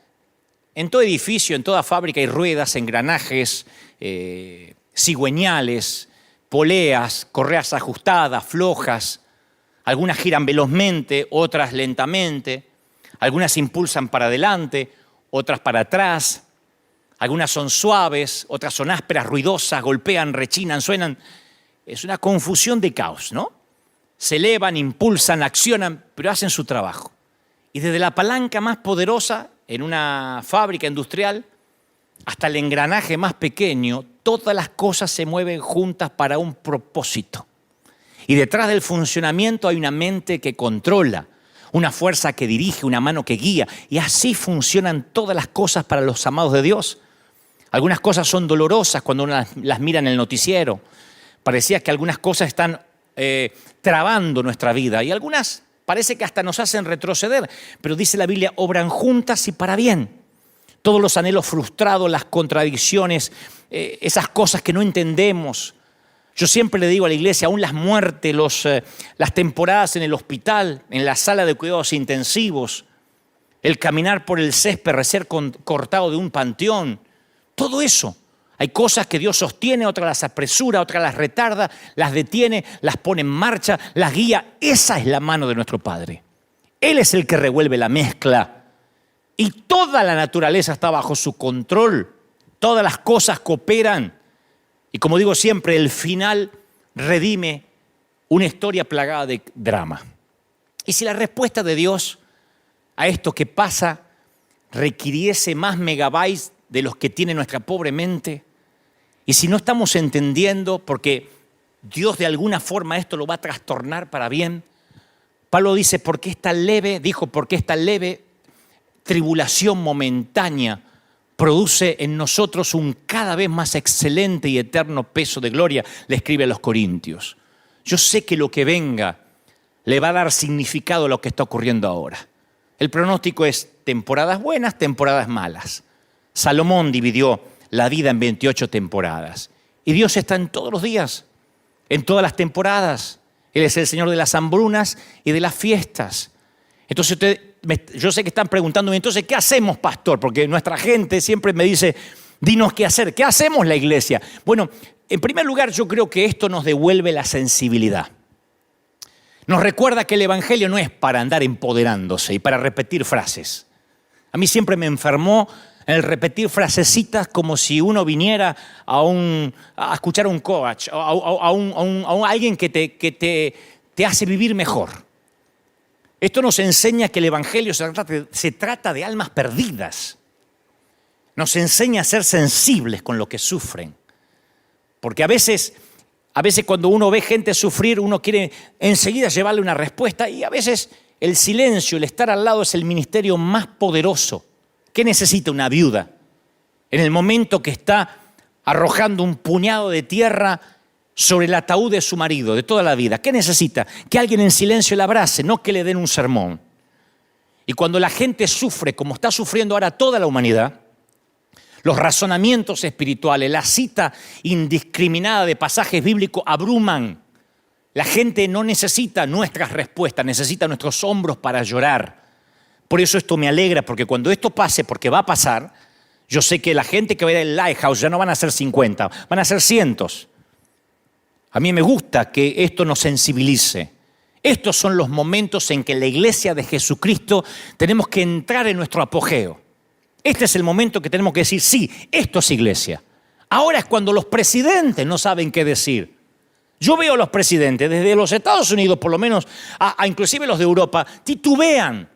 Speaker 1: en todo edificio, en toda fábrica hay ruedas, engranajes, cigüeñales, poleas, correas ajustadas, flojas. Algunas giran velozmente, otras lentamente. Algunas se impulsan para adelante, otras para atrás. Algunas son suaves, otras son ásperas, ruidosas, golpean, rechinan, suenan. Es una confusión de caos, ¿no? Se elevan, impulsan, accionan, pero hacen su trabajo. Y desde la palanca más poderosa en una fábrica industrial hasta el engranaje más pequeño, todas las cosas se mueven juntas para un propósito. Y detrás del funcionamiento hay una mente que controla, una fuerza que dirige, una mano que guía. Y así funcionan todas las cosas para los amados de Dios. Algunas cosas son dolorosas cuando uno las mira en el noticiero. Parecía que algunas cosas están trabando nuestra vida y algunas parece que hasta nos hacen retroceder. Pero dice la Biblia, obran juntas y para bien. Todos los anhelos frustrados, las contradicciones, esas cosas que no entendemos. Yo siempre le digo a la iglesia, aún las muertes, las temporadas en el hospital, en la sala de cuidados intensivos, el caminar por el césped, recién cortado de un panteón, todo eso. Hay cosas que Dios sostiene, otras las apresura, otras las retarda, las detiene, las pone en marcha, las guía. Esa es la mano de nuestro Padre. Él es el que revuelve la mezcla y toda la naturaleza está bajo su control. Todas las cosas cooperan. Y como digo siempre, el final redime una historia plagada de drama. Y si la respuesta de Dios a esto que pasa requiriese más megabytes de los que tiene nuestra pobre mente, y si no estamos entendiendo, porque Dios de alguna forma esto lo va a trastornar para bien, Pablo dice, porque esta leve tribulación momentánea produce en nosotros un cada vez más excelente y eterno peso de gloria, le escribe a los Corintios. Yo sé que lo que venga le va a dar significado a lo que está ocurriendo ahora. El pronóstico es temporadas buenas, temporadas malas. Salomón dividió la vida en 28 temporadas. Y Dios está en todos los días, en todas las temporadas, Él es el Señor de las hambrunas y de las fiestas. Entonces yo sé que están preguntándome, entonces, ¿qué hacemos, pastor? Porque nuestra gente siempre me dice, dinos qué hacer. ¿Qué hacemos la iglesia? Bueno, en primer lugar, yo creo que esto nos devuelve la sensibilidad. Nos recuerda que el evangelio no es para andar empoderándose y para repetir frases. A mí siempre me enfermó el repetir frasecitas como si uno viniera a escuchar a un coach, a alguien que te hace vivir mejor. Esto nos enseña que el evangelio se trata de almas perdidas. Nos enseña a ser sensibles con lo que sufren. Porque a veces cuando uno ve gente sufrir, uno quiere enseguida llevarle una respuesta y a veces el silencio, el estar al lado es el ministerio más poderoso. ¿Qué necesita una viuda? En el momento que está arrojando un puñado de tierra sobre el ataúd de su marido, de toda la vida. ¿Qué necesita? Que alguien en silencio la abrace, no que le den un sermón. Y cuando la gente sufre, como está sufriendo ahora toda la humanidad, los razonamientos espirituales, la cita indiscriminada de pasajes bíblicos abruman. La gente no necesita nuestras respuestas, necesita nuestros hombros para llorar. Por eso esto me alegra, porque cuando esto pase, porque va a pasar, yo sé que la gente que va a ir al Lighthouse ya no van a ser 50, van a ser cientos. A mí me gusta que esto nos sensibilice. Estos son los momentos en que la iglesia de Jesucristo tenemos que entrar en nuestro apogeo. Este es el momento que tenemos que decir, sí, esto es iglesia. Ahora es cuando los presidentes no saben qué decir. Yo veo a los presidentes, desde los Estados Unidos por lo menos, inclusive los de Europa, titubean.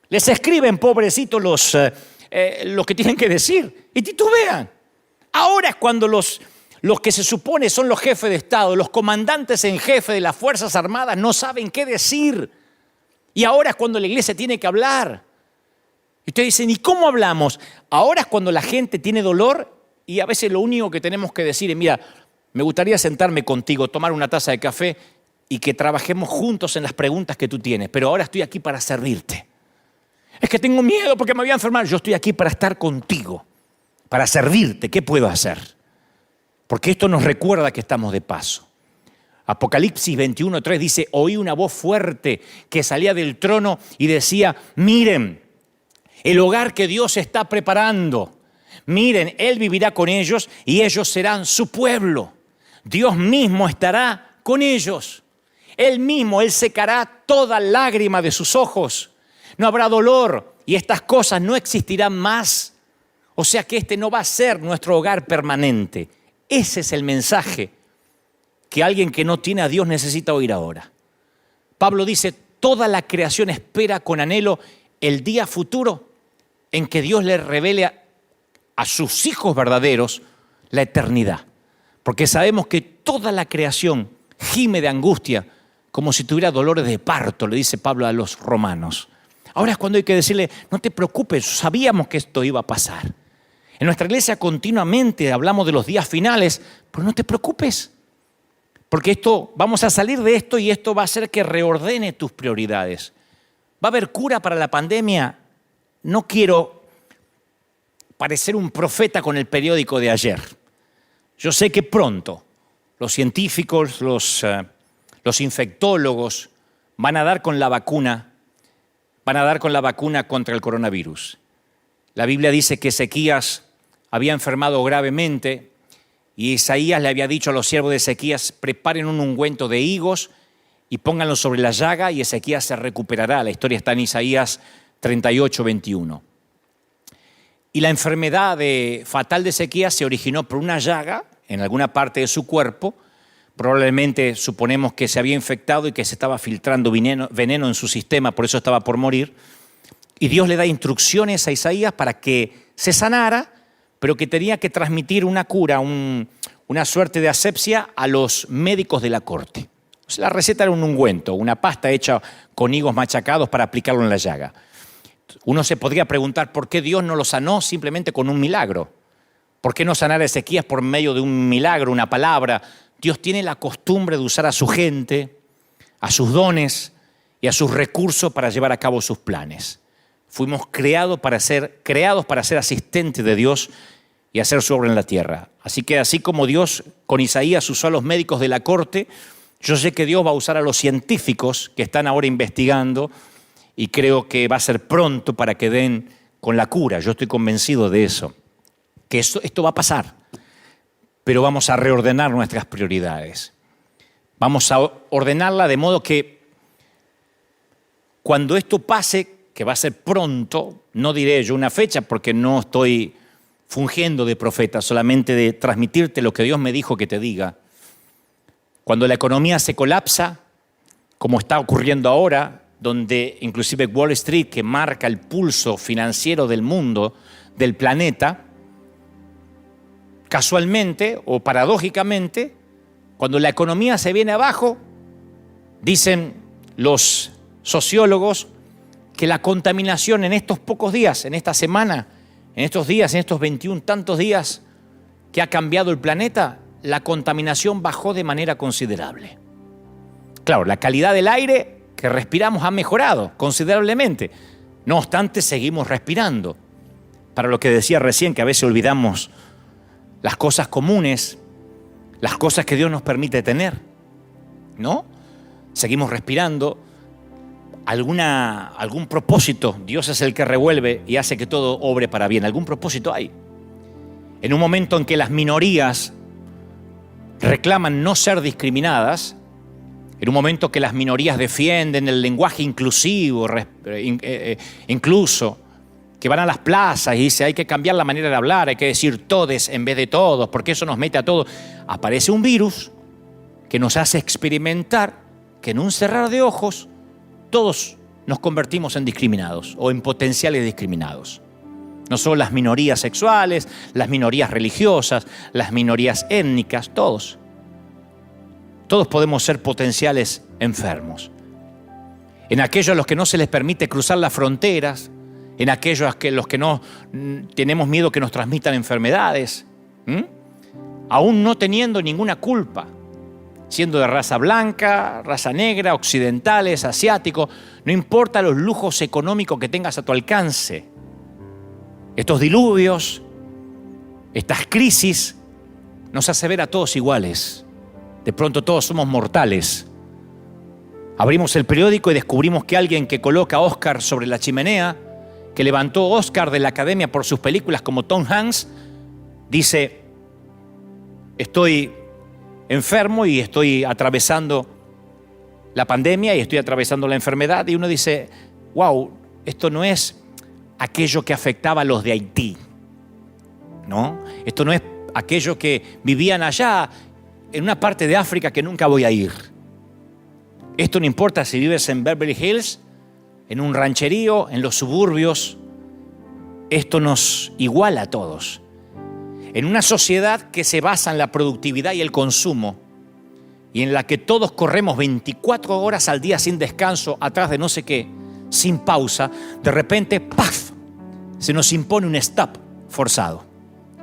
Speaker 1: Les escriben, pobrecitos, lo que tienen que decir y titubean. Ahora es cuando los que se supone son los jefes de Estado, los comandantes en jefe de las Fuerzas Armadas no saben qué decir. Y ahora es cuando la iglesia tiene que hablar. Y ustedes dicen, ¿y cómo hablamos? Ahora es cuando la gente tiene dolor y a veces lo único que tenemos que decir es, mira, me gustaría sentarme contigo, tomar una taza de café y que trabajemos juntos en las preguntas que tú tienes, pero ahora estoy aquí para servirte. Es que tengo miedo porque me voy a enfermar. Yo estoy aquí para estar contigo, para servirte. ¿Qué puedo hacer? Porque esto nos recuerda que estamos de paso. Apocalipsis 21:3 dice, oí una voz fuerte que salía del trono y decía, miren, el hogar que Dios está preparando. Miren, Él vivirá con ellos y ellos serán su pueblo. Dios mismo estará con ellos. Él mismo, Él secará toda lágrima de sus ojos. No habrá dolor y estas cosas no existirán más. O sea que este no va a ser nuestro hogar permanente. Ese es el mensaje que alguien que no tiene a Dios necesita oír ahora. Pablo dice, toda la creación espera con anhelo el día futuro en que Dios le revele a sus hijos verdaderos la eternidad. Porque sabemos que toda la creación gime de angustia como si tuviera dolores de parto, le dice Pablo a los romanos. Ahora es cuando hay que decirle, no te preocupes, sabíamos que esto iba a pasar. En nuestra iglesia continuamente hablamos de los días finales, pero no te preocupes, porque vamos a salir de esto y esto va a hacer que reordene tus prioridades. ¿Va a haber cura para la pandemia? No quiero parecer un profeta con el periódico de ayer. Yo sé que pronto los científicos, los infectólogos van a dar con la vacuna contra el coronavirus. La Biblia dice que Ezequías había enfermado gravemente y Isaías le había dicho a los siervos de Ezequías, preparen un ungüento de higos y pónganlo sobre la llaga y Ezequías se recuperará. La historia está en Isaías 38:21. Y la enfermedad fatal de Ezequías se originó por una llaga en alguna parte de su cuerpo. Probablemente suponemos que se había infectado y que se estaba filtrando veneno en su sistema, por eso estaba por morir. Y Dios le da instrucciones a Isaías para que se sanara, pero que tenía que transmitir una cura, una suerte de asepsia a los médicos de la corte. O sea, la receta era un ungüento, una pasta hecha con higos machacados para aplicarlo en la llaga. Uno se podría preguntar por qué Dios no lo sanó simplemente con un milagro. ¿Por qué no sanar a Ezequías por medio de un milagro, una palabra? Dios tiene la costumbre de usar a su gente, a sus dones y a sus recursos para llevar a cabo sus planes. Fuimos creados para ser asistentes de Dios y hacer su obra en la tierra. Así que así como Dios con Isaías usó a los médicos de la corte, Yo sé que Dios va a usar a los científicos que están ahora investigando y creo que va a ser pronto para que den con la cura. Yo estoy convencido de eso, que esto va a pasar, pero vamos a reordenar nuestras prioridades. Vamos a ordenarla de modo que cuando esto pase, que va a ser pronto, no diré yo una fecha porque no estoy fungiendo de profeta, solamente de transmitirte lo que Dios me dijo que te diga. Cuando la economía se colapsa, como está ocurriendo ahora, donde inclusive Wall Street, que marca el pulso financiero del mundo, del planeta, casualmente o paradójicamente, cuando la economía se viene abajo, dicen los sociólogos que la contaminación en estos pocos días, en esta semana, en estos días, en estos 21 tantos días que ha cambiado el planeta, la contaminación bajó de manera considerable. Claro, la calidad del aire que respiramos ha mejorado considerablemente. No obstante, seguimos respirando. Para lo que decía recién, que a veces olvidamos las cosas comunes, las cosas que Dios nos permite tener, ¿no? Seguimos respirando. Algún propósito, Dios es el que revuelve y hace que todo obre para bien. Algún propósito hay. En un momento en que las minorías reclaman no ser discriminadas, en un momento que las minorías defienden el lenguaje inclusivo, incluso, que van a las plazas y dicen hay que cambiar la manera de hablar, hay que decir todes en vez de todos, porque eso nos mete a todos. Aparece un virus que nos hace experimentar que en un cerrar de ojos todos nos convertimos en discriminados o en potenciales discriminados. No solo las minorías sexuales, las minorías religiosas, las minorías étnicas, todos. Todos podemos ser potenciales enfermos. En aquellos a los que no se les permite cruzar las fronteras, en aquellos a los que no tenemos miedo que nos transmitan enfermedades, aún no teniendo ninguna culpa, siendo de raza blanca, raza negra, occidentales, asiáticos, no importa los lujos económicos que tengas a tu alcance. Estos diluvios, estas crisis, nos hace ver a todos iguales. De pronto todos somos mortales. Abrimos el periódico y descubrimos que alguien que coloca a Oscar sobre la chimenea, que levantó Oscar de la academia por sus películas como Tom Hanks, dice, estoy enfermo y estoy atravesando la pandemia y estoy atravesando la enfermedad. Y uno dice, wow, esto no es aquello que afectaba a los de Haití, ¿no? Esto no es aquello que vivían allá en una parte de África que nunca voy a ir. Esto no importa si vives en Beverly Hills, en un rancherío, en los suburbios. Esto nos iguala a todos. En una sociedad que se basa en la productividad y el consumo y en la que todos corremos 24 horas al día sin descanso, atrás de no sé qué, sin pausa, de repente, ¡paf!, se nos impone un stop forzado.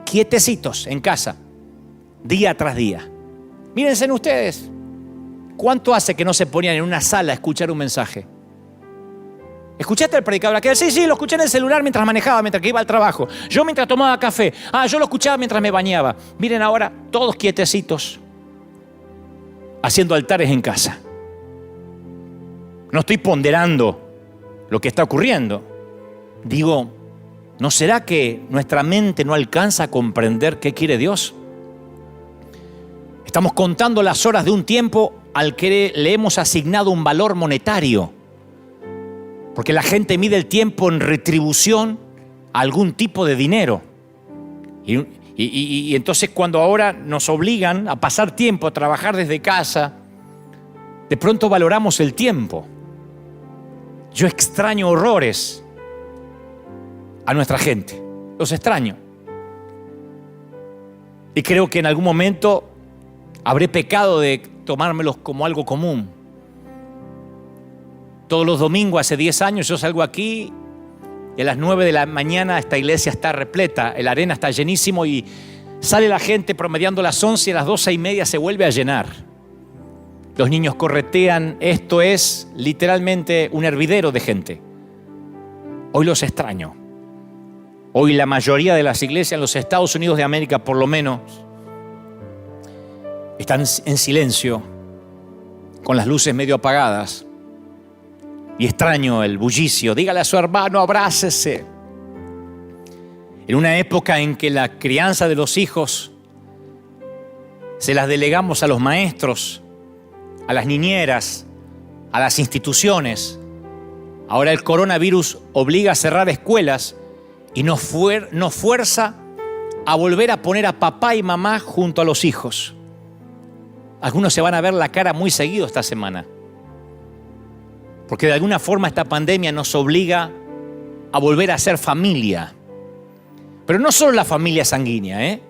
Speaker 1: Quietecitos en casa, día tras día. Mírense en ustedes, ¿cuánto hace que no se ponían en una sala a escuchar un mensaje? ¿Escuchaste al predicador aquel? Sí, lo escuché en el celular mientras manejaba, mientras que iba al trabajo. Yo mientras tomaba café. Yo lo escuchaba mientras me bañaba. Miren ahora, todos quietecitos, haciendo altares en casa. No estoy ponderando lo que está ocurriendo. Digo, ¿no será que nuestra mente no alcanza a comprender qué quiere Dios? Estamos contando las horas de un tiempo al que le hemos asignado un valor monetario. Porque la gente mide el tiempo en retribución a algún tipo de dinero. Y entonces cuando ahora nos obligan a pasar tiempo, a trabajar desde casa, de pronto valoramos el tiempo. Yo extraño horrores a nuestra gente. Los extraño. Y creo que en algún momento habré pecado de tomármelos como algo común. Todos los domingos, hace 10 años, yo salgo aquí y a las 9 de la mañana esta iglesia está repleta, la arena está llenísimo y sale la gente promediando las 11 y a las 12:30 se vuelve a llenar. Los niños corretean, esto es literalmente un hervidero de gente. Hoy los extraño. Hoy la mayoría de las iglesias en los Estados Unidos de América, por lo menos, están en silencio, con las luces medio apagadas y extraño el bullicio. Dígale a su hermano, abrácese. En una época en que la crianza de los hijos se las delegamos a los maestros, a las niñeras, a las instituciones. Ahora el coronavirus obliga a cerrar escuelas y nos fuerza a volver a poner a papá y mamá junto a los hijos. Algunos se van a ver la cara muy seguido esta semana, porque de alguna forma esta pandemia nos obliga a volver a ser familia. Pero no solo la familia sanguínea, ¿eh?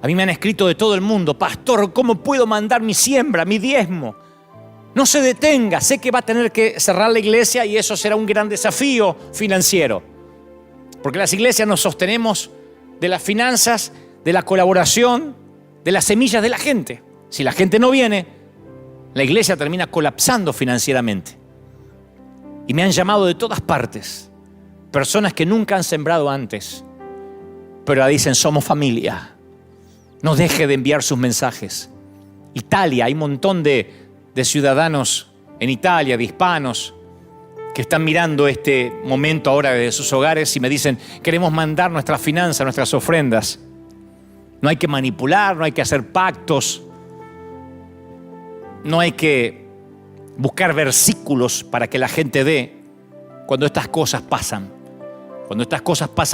Speaker 1: A mí me han escrito de todo el mundo: pastor, ¿cómo puedo mandar mi siembra, mi diezmo? No se detenga, sé que va a tener que cerrar la iglesia y eso será un gran desafío financiero. Porque las iglesias nos sostenemos de las finanzas, de la colaboración, de las semillas de la gente. Si la gente no viene, la iglesia termina colapsando financieramente. Y me han llamado de todas partes, personas que nunca han sembrado antes, pero dicen: somos familia. No deje de enviar sus mensajes. Italia, hay un montón de ciudadanos en Italia, de hispanos, que están mirando este momento ahora desde sus hogares y me dicen: queremos mandar nuestras finanzas, nuestras ofrendas. No hay que manipular, no hay que hacer pactos, no hay que buscar versículos para que la gente dé. Cuando estas cosas pasan,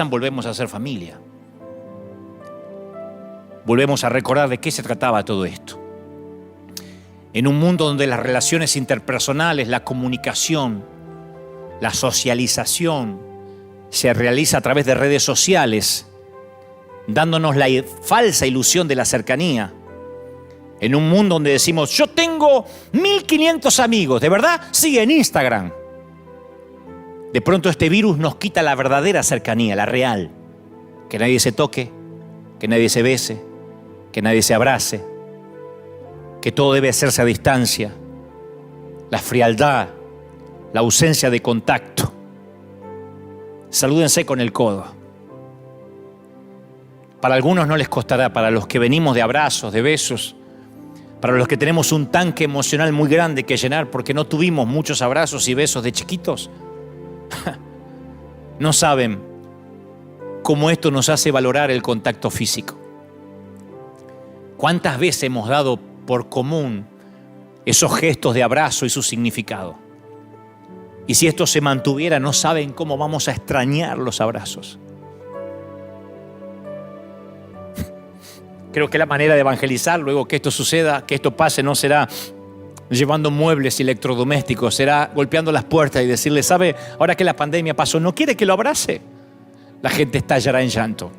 Speaker 1: volvemos a ser familia. Volvemos a recordar de qué se trataba todo esto. En un mundo donde las relaciones interpersonales, la comunicación, la socialización se realiza a través de redes sociales, dándonos la falsa ilusión de la cercanía. En un mundo donde decimos: yo tengo 1500 amigos, ¿de verdad? Sí, en Instagram. De pronto este virus nos quita la verdadera cercanía, la real. Que nadie se toque, que nadie se bese, que nadie se abrace, que todo debe hacerse a distancia. La frialdad, la ausencia de contacto. Salúdense con el codo. Para algunos no les costará, para los que venimos de abrazos, de besos, para los que tenemos un tanque emocional muy grande que llenar porque no tuvimos muchos abrazos y besos de chiquitos, no saben cómo esto nos hace valorar el contacto físico. ¿Cuántas veces hemos dado por común esos gestos de abrazo y su significado? Y si esto se mantuviera, no saben cómo vamos a extrañar los abrazos. Creo que la manera de evangelizar luego que esto suceda, que esto pase, no será llevando muebles y electrodomésticos, será golpeando las puertas y decirle: ¿sabe? Ahora que la pandemia pasó, ¿no quiere que lo abrace? La gente estallará en llanto.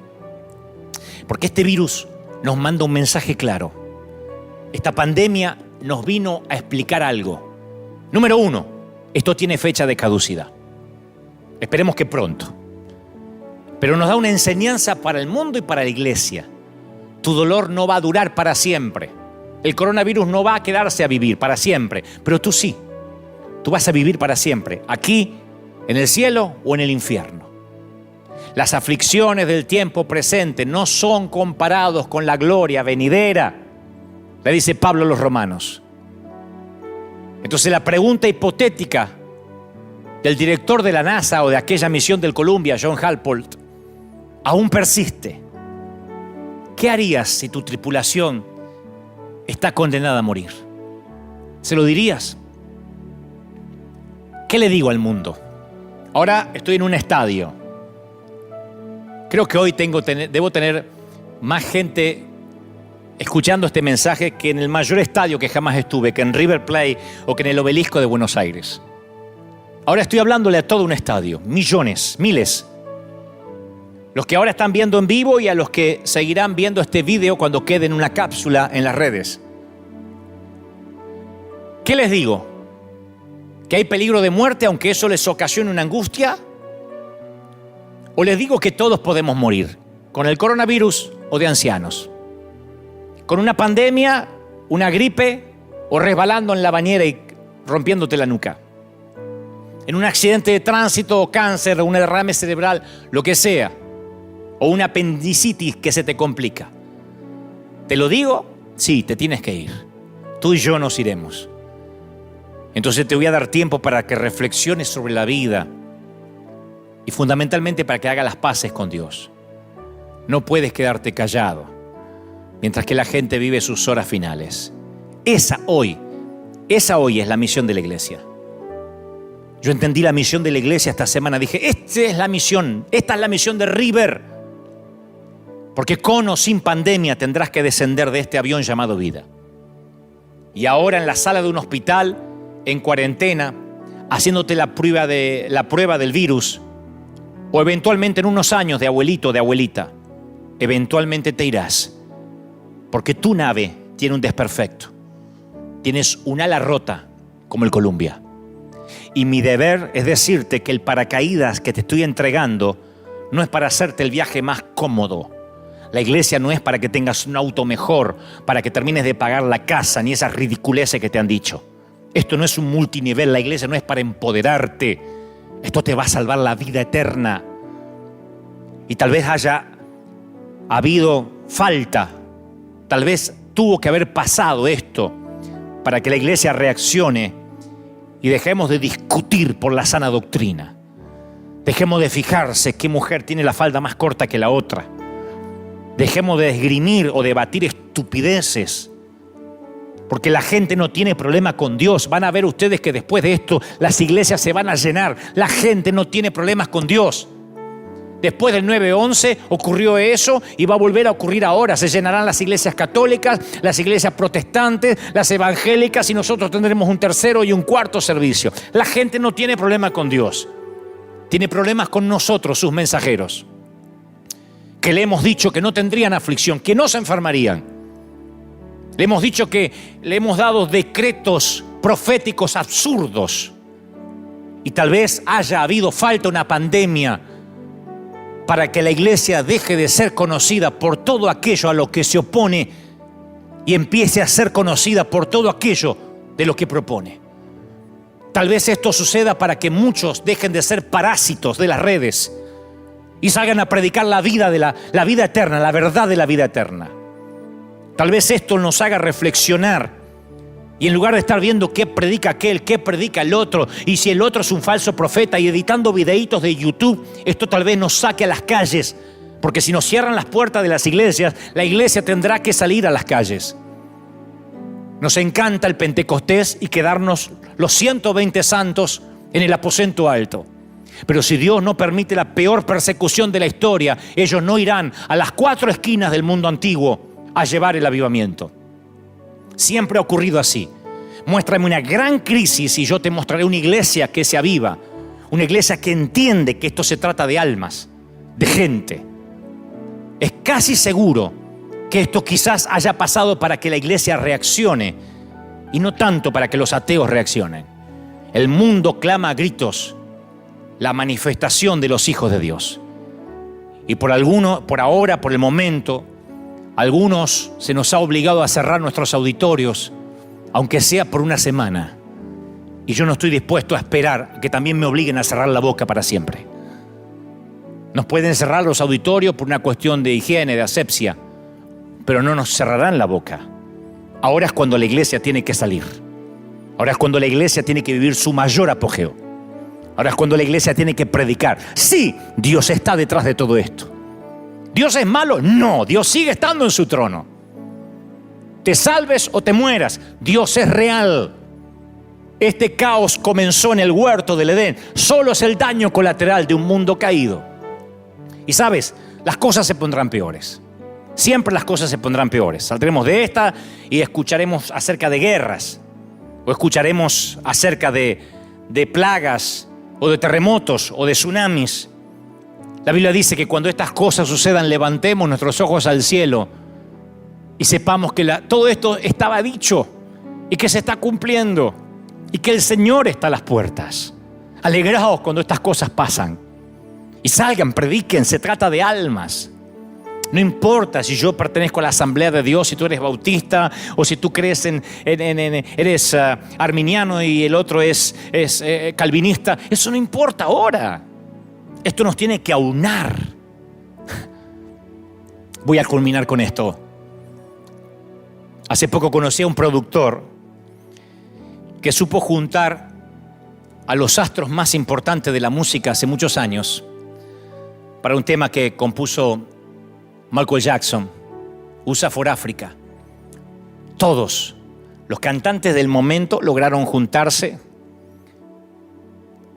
Speaker 1: Porque este virus nos manda un mensaje claro. Esta pandemia nos vino a explicar algo. Número 1, esto tiene fecha de caducidad. Esperemos que pronto. Pero nos da una enseñanza para el mundo y para la iglesia. Tu dolor no va a durar para siempre. El coronavirus no va a quedarse a vivir para siempre, pero tú sí. Tú vas a vivir para siempre, aquí, en el cielo o en el infierno. Las aflicciones del tiempo presente no son comparados con la gloria venidera, le dice Pablo a los romanos. Entonces la pregunta hipotética del director de la NASA o de aquella misión del Columbia, John Halport, aún persiste. ¿Qué harías si tu tripulación está condenada a morir? ¿Se lo dirías? ¿Qué le digo al mundo? Ahora estoy en un estadio. Creo que hoy debo tener más gente escuchando este mensaje que en el mayor estadio que jamás estuve, que en River Plate o que en el Obelisco de Buenos Aires. Ahora estoy hablándole a todo un estadio, millones, miles. Los que ahora están viendo en vivo y a los que seguirán viendo este video cuando quede en una cápsula en las redes. ¿Qué les digo? ¿Que hay peligro de muerte aunque eso les ocasione una angustia? ¿O les digo que todos podemos morir? ¿Con el coronavirus o de ancianos? ¿Con una pandemia, una gripe o resbalando en la bañera y rompiéndote la nuca? ¿En un accidente de tránsito o cáncer o un derrame cerebral, lo que sea? ¿O una apendicitis que se te complica? ¿Te lo digo? Sí, te tienes que ir. Tú y yo nos iremos. Entonces te voy a dar tiempo para que reflexiones sobre la vida y fundamentalmente para que hagas las paces con Dios. No puedes quedarte callado mientras que la gente vive sus horas finales. Esa hoy es la misión de la iglesia. Yo entendí la misión de la iglesia esta semana. Dije, esta es la misión de River. Porque con o sin pandemia tendrás que descender de este avión llamado vida. Y ahora en la sala de un hospital, en cuarentena, haciéndote la prueba del virus, o eventualmente en unos años de abuelito o de abuelita, eventualmente te irás. Porque tu nave tiene un desperfecto. Tienes un ala rota como el Columbia. Y mi deber es decirte que el paracaídas que te estoy entregando no es para hacerte el viaje más cómodo. La iglesia no es para que tengas un auto mejor, para que termines de pagar la casa, ni esas ridiculeces que te han dicho. Esto no es un multinivel, la iglesia no es para empoderarte. Esto te va a salvar la vida eterna. Y tal vez haya habido falta, tal vez tuvo que haber pasado esto para que la iglesia reaccione y dejemos de discutir por la sana doctrina. Dejemos de fijarse qué mujer tiene la falda más corta que la otra. Dejemos de esgrimir o debatir estupideces. Porque la gente no tiene problema con Dios. Van a ver ustedes que después de esto las iglesias se van a llenar. La gente no tiene problemas con Dios. Después del 9/11 ocurrió eso y va a volver a ocurrir ahora. Se llenarán las iglesias católicas, las iglesias protestantes, las evangélicas y nosotros tendremos un tercero y un cuarto servicio. La gente no tiene problema con Dios. Tiene problemas con nosotros, sus mensajeros. Que le hemos dicho que no tendrían aflicción, que no se enfermarían. Le hemos dicho que le hemos dado decretos proféticos absurdos. Y tal vez haya habido falta una pandemia para que la iglesia deje de ser conocida por todo aquello a lo que se opone y empiece a ser conocida por todo aquello de lo que propone. Tal vez esto suceda para que muchos dejen de ser parásitos de las redes y salgan a predicar la vida eterna, la verdad de la vida eterna. Tal vez esto nos haga reflexionar y en lugar de estar viendo qué predica aquel, qué predica el otro, y si el otro es un falso profeta y editando videitos de YouTube, esto tal vez nos saque a las calles, porque si nos cierran las puertas de las iglesias, la iglesia tendrá que salir a las calles. Nos encanta el Pentecostés y quedarnos los 120 santos en el aposento alto. Pero si Dios no permite la peor persecución de la historia, ellos no irán a las 4 esquinas del mundo antiguo a llevar el avivamiento. Siempre ha ocurrido así. Muéstrame una gran crisis y yo te mostraré una iglesia que se aviva. Una iglesia que entiende que esto se trata de almas, de gente. Es casi seguro que esto quizás haya pasado para que la iglesia reaccione y no tanto para que los ateos reaccionen. El mundo clama a gritos la manifestación de los hijos de Dios. Y por ahora, por el momento, algunos se nos ha obligado a cerrar nuestros auditorios, aunque sea por una semana. Y yo no estoy dispuesto a esperar que también me obliguen a cerrar la boca para siempre. Nos pueden cerrar los auditorios por una cuestión de higiene, de asepsia, pero no nos cerrarán la boca. Ahora es cuando la iglesia tiene que salir. Ahora es cuando la iglesia tiene que vivir su mayor apogeo. Ahora es cuando la iglesia tiene que predicar. Sí, Dios está detrás de todo esto. ¿Dios es malo? No, Dios sigue estando en su trono. Te salves o te mueras, Dios es real. Este caos comenzó en el huerto del Edén. Solo es el daño colateral de un mundo caído. Y sabes, las cosas se pondrán peores. Siempre las cosas se pondrán peores. Saldremos de esta y escucharemos acerca de guerras. O escucharemos acerca de plagas o de terremotos o de tsunamis. La Biblia dice que cuando estas cosas sucedan, levantemos nuestros ojos al cielo y sepamos que todo esto estaba dicho y que se está cumpliendo y que el Señor está a las puertas. Alegraos cuando estas cosas pasan y salgan, prediquen, se trata de almas. No importa si yo pertenezco a la Asamblea de Dios, si tú eres bautista o si tú crees eres arminiano y el otro es calvinista. Eso no importa ahora. Esto nos tiene que aunar. Voy a culminar con esto. Hace poco conocí a un productor que supo juntar a los astros más importantes de la música hace muchos años para un tema que compuso Michael Jackson, USA for Africa. Todos los cantantes del momento lograron juntarse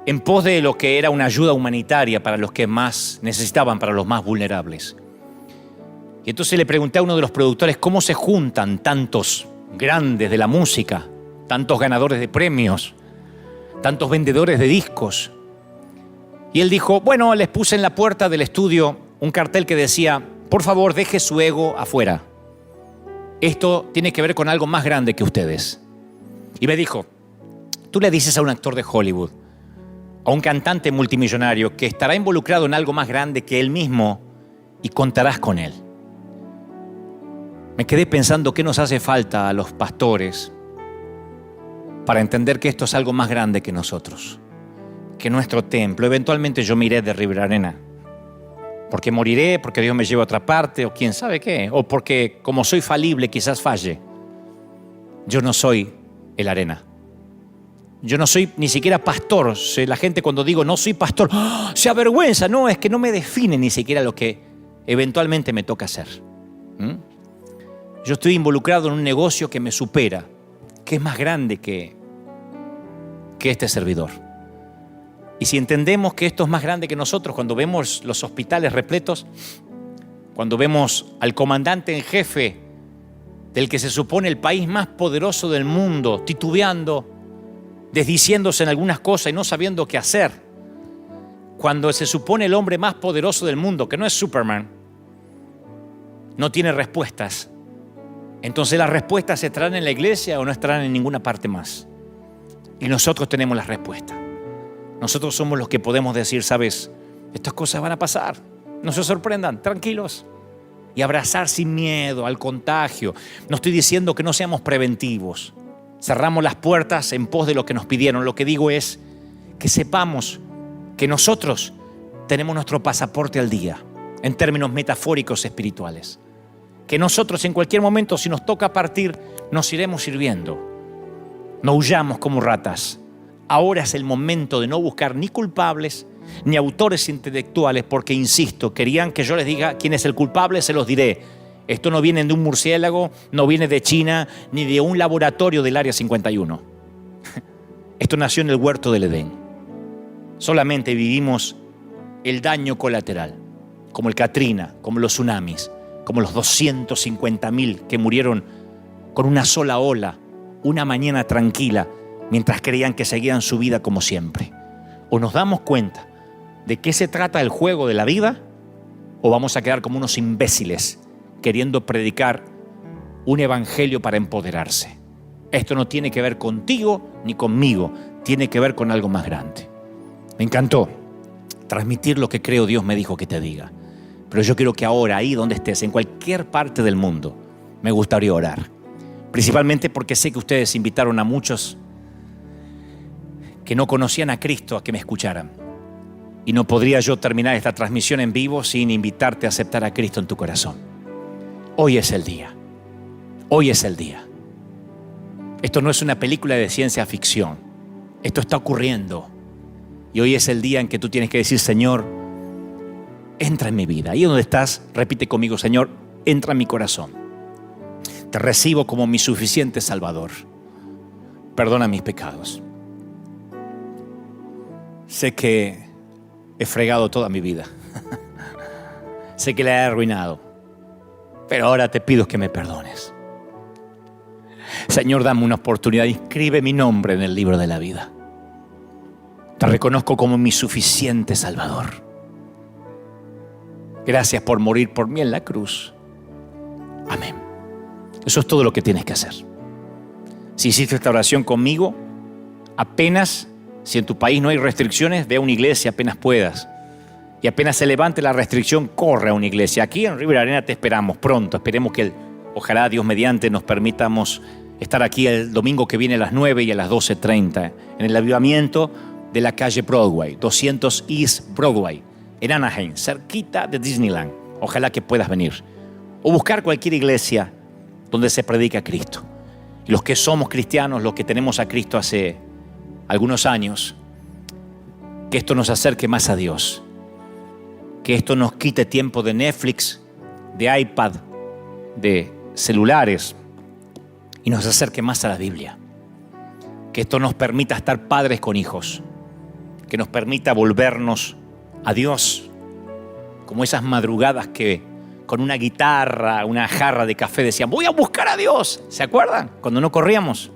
Speaker 1: en pos de lo que era una ayuda humanitaria para los que más necesitaban, para los más vulnerables. Y entonces le pregunté a uno de los productores cómo se juntan tantos grandes de la música, tantos ganadores de premios, tantos vendedores de discos. Y él dijo, bueno, les puse en la puerta del estudio un cartel que decía, por favor, deje su ego afuera. Esto tiene que ver con algo más grande que ustedes. Y me dijo, tú le dices a un actor de Hollywood, a un cantante multimillonario que estará involucrado en algo más grande que él mismo y contarás con él. Me quedé pensando qué nos hace falta a los pastores para entender que esto es algo más grande que nosotros, que nuestro templo. Eventualmente yo me iré de River Arena, porque moriré, porque Dios me lleva a otra parte, o quién sabe qué, o porque como soy falible quizás falle. Yo no soy el Arena. Yo no soy ni siquiera pastor. La gente cuando digo no soy pastor, ¡oh!, se avergüenza. No, es que no me define ni siquiera lo que eventualmente me toca hacer. Yo estoy involucrado en un negocio que me supera, que es más grande que este servidor. Y si entendemos que esto es más grande que nosotros, cuando vemos los hospitales repletos, cuando vemos al comandante en jefe del que se supone el país más poderoso del mundo, titubeando, desdiciéndose en algunas cosas y no sabiendo qué hacer, cuando se supone el hombre más poderoso del mundo, que no es Superman, no tiene respuestas, entonces las respuestas estarán en la iglesia o no estarán en ninguna parte más. Y nosotros tenemos las respuestas. Nosotros somos los que podemos decir, sabes, estas cosas van a pasar, no se sorprendan, tranquilos. Y abrazar sin miedo al contagio. No estoy diciendo que no seamos preventivos. Cerramos las puertas en pos de lo que nos pidieron. Lo que digo es que sepamos que nosotros tenemos nuestro pasaporte al día, en términos metafóricos espirituales. Que nosotros en cualquier momento, si nos toca partir, nos iremos sirviendo. No huyamos como ratas. Ahora es el momento de no buscar ni culpables ni autores intelectuales, porque, insisto, querían que yo les diga quién es el culpable, se los diré. Esto no viene de un murciélago, no viene de China, ni de un laboratorio del Área 51. Esto nació en el huerto del Edén. Solamente vivimos el daño colateral, como el Katrina, como los tsunamis, como los 250.000 que murieron con una sola ola, una mañana tranquila, mientras creían que seguían su vida como siempre. O nos damos cuenta de qué se trata el juego de la vida, o vamos a quedar como unos imbéciles queriendo predicar un evangelio para empoderarse. Esto no tiene que ver contigo ni conmigo, tiene que ver con algo más grande. Me encantó transmitir lo que creo Dios me dijo que te diga. Pero yo quiero que ahora, ahí donde estés, en cualquier parte del mundo, me gustaría orar. Principalmente porque sé que ustedes invitaron a muchos que no conocían a Cristo a que me escucharan. Y no podría yo terminar esta transmisión en vivo sin invitarte a aceptar a Cristo en tu corazón. Hoy es el día. Hoy es el día. Esto no es una película de ciencia ficción. Esto está ocurriendo. Y hoy es el día en que tú tienes que decir, Señor, entra en mi vida. Ahí donde estás, repite conmigo, Señor, entra en mi corazón. Te recibo como mi suficiente Salvador. Perdona mis pecados. Sé que he fregado toda mi vida. Sé que la he arruinado. Pero ahora te pido que me perdones. Señor, dame una oportunidad. Inscribe mi nombre en el libro de la vida. Te reconozco como mi suficiente Salvador. Gracias por morir por mí en la cruz. Amén. Eso es todo lo que tienes que hacer. Si hiciste esta oración conmigo, apenas, si en tu país no hay restricciones, ve a una iglesia apenas puedas. Y apenas se levante la restricción, corre a una iglesia. Aquí en River Arena te esperamos pronto. Esperemos que, ojalá Dios mediante, nos permitamos estar aquí el domingo que viene a las 9 y a las 12:30 en el avivamiento de la calle Broadway, 200 East Broadway, en Anaheim, cerquita de Disneyland. Ojalá que puedas venir. O buscar cualquier iglesia donde se predica a Cristo. Y los que somos cristianos, los que tenemos a Cristo hace algunos años, que esto nos acerque más a Dios. Que esto nos quite tiempo de Netflix, de iPad, de celulares y nos acerque más a la Biblia. Que esto nos permita estar padres con hijos. Que nos permita volvernos a Dios. Como esas madrugadas que con una guitarra, una jarra de café decían, voy a buscar a Dios. ¿Se acuerdan? Cuando no corríamos.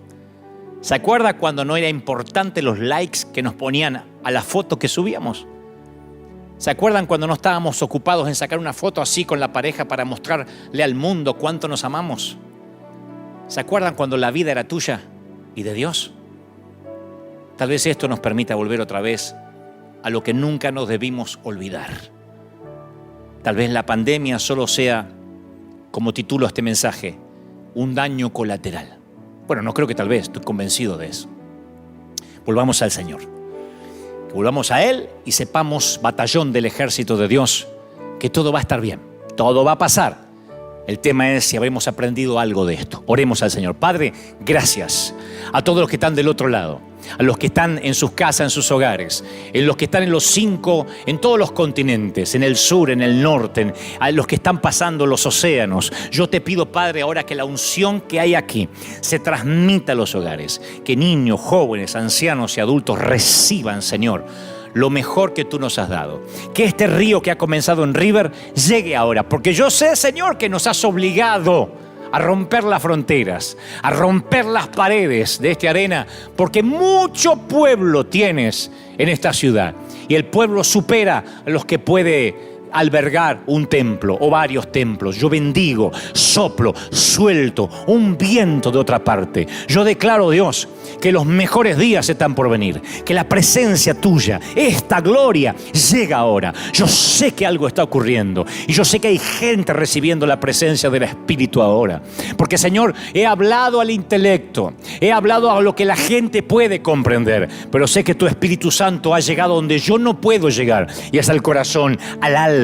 Speaker 1: ¿Se acuerdan cuando no era importante los likes que nos ponían a la foto que subíamos? ¿Se acuerdan cuando no estábamos ocupados en sacar una foto así con la pareja para mostrarle al mundo cuánto nos amamos? ¿Se acuerdan cuando la vida era tuya y de Dios? Tal vez esto nos permita volver otra vez a lo que nunca nos debimos olvidar. Tal vez la pandemia solo sea, como titulo este mensaje, un daño colateral. Bueno, no creo que tal vez, estoy convencido de eso. Volvamos al Señor. Que volvamos a Él y sepamos, batallón del ejército de Dios, que todo va a estar bien, todo va a pasar. El tema es si habremos aprendido algo de esto. Oremos al Señor. Padre, gracias a todos los que están del otro lado, a los que están en sus casas, en sus hogares, en los que están en todos los continentes, en el sur, en el norte, a los que están pasando los océanos. Yo te pido, Padre, ahora que la unción que hay aquí se transmita a los hogares, que niños, jóvenes, ancianos y adultos reciban, Señor, lo mejor que tú nos has dado. Que este río que ha comenzado en River llegue ahora, porque yo sé, Señor, que nos has obligado a romper las fronteras, a romper las paredes de esta arena, porque mucho pueblo tienes en esta ciudad y el pueblo supera a los que puede albergar un templo o varios templos. Yo bendigo, soplo, suelto un viento de otra parte. Yo declaro, Dios, que los mejores días están por venir, que la presencia tuya, esta gloria, llega ahora. Yo sé que algo está ocurriendo y yo sé que hay gente recibiendo la presencia del Espíritu ahora, porque, Señor, he hablado al intelecto, he hablado a lo que la gente puede comprender, pero sé que tu Espíritu Santo ha llegado donde yo no puedo llegar, y es al corazón, al alma.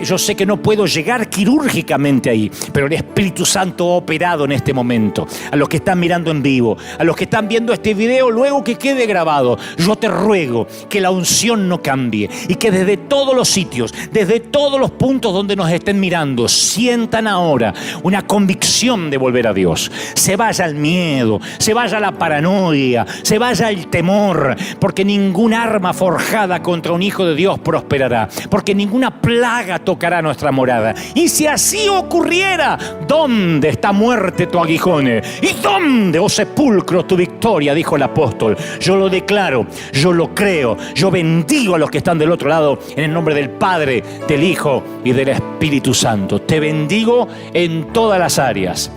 Speaker 1: Yo sé que no puedo llegar quirúrgicamente ahí, pero el Espíritu Santo ha operado en este momento. A los que están mirando en vivo, a los que están viendo este video luego que quede grabado, yo te ruego que la unción no cambie y que desde todos los sitios, desde todos los puntos donde nos estén mirando, sientan ahora una convicción de volver a Dios. Se vaya el miedo, se vaya la paranoia, se vaya el temor, porque ningún arma forjada contra un hijo de Dios prosperará, porque ninguna plaga tocará nuestra morada. Y si así ocurriera, ¿dónde está muerte tu aguijón? ¿Y dónde, oh sepulcro, tu victoria? Dijo el apóstol. Yo lo declaro, yo lo creo, yo bendigo a los que están del otro lado en el nombre del Padre, del Hijo y del Espíritu Santo. Te bendigo en todas las áreas.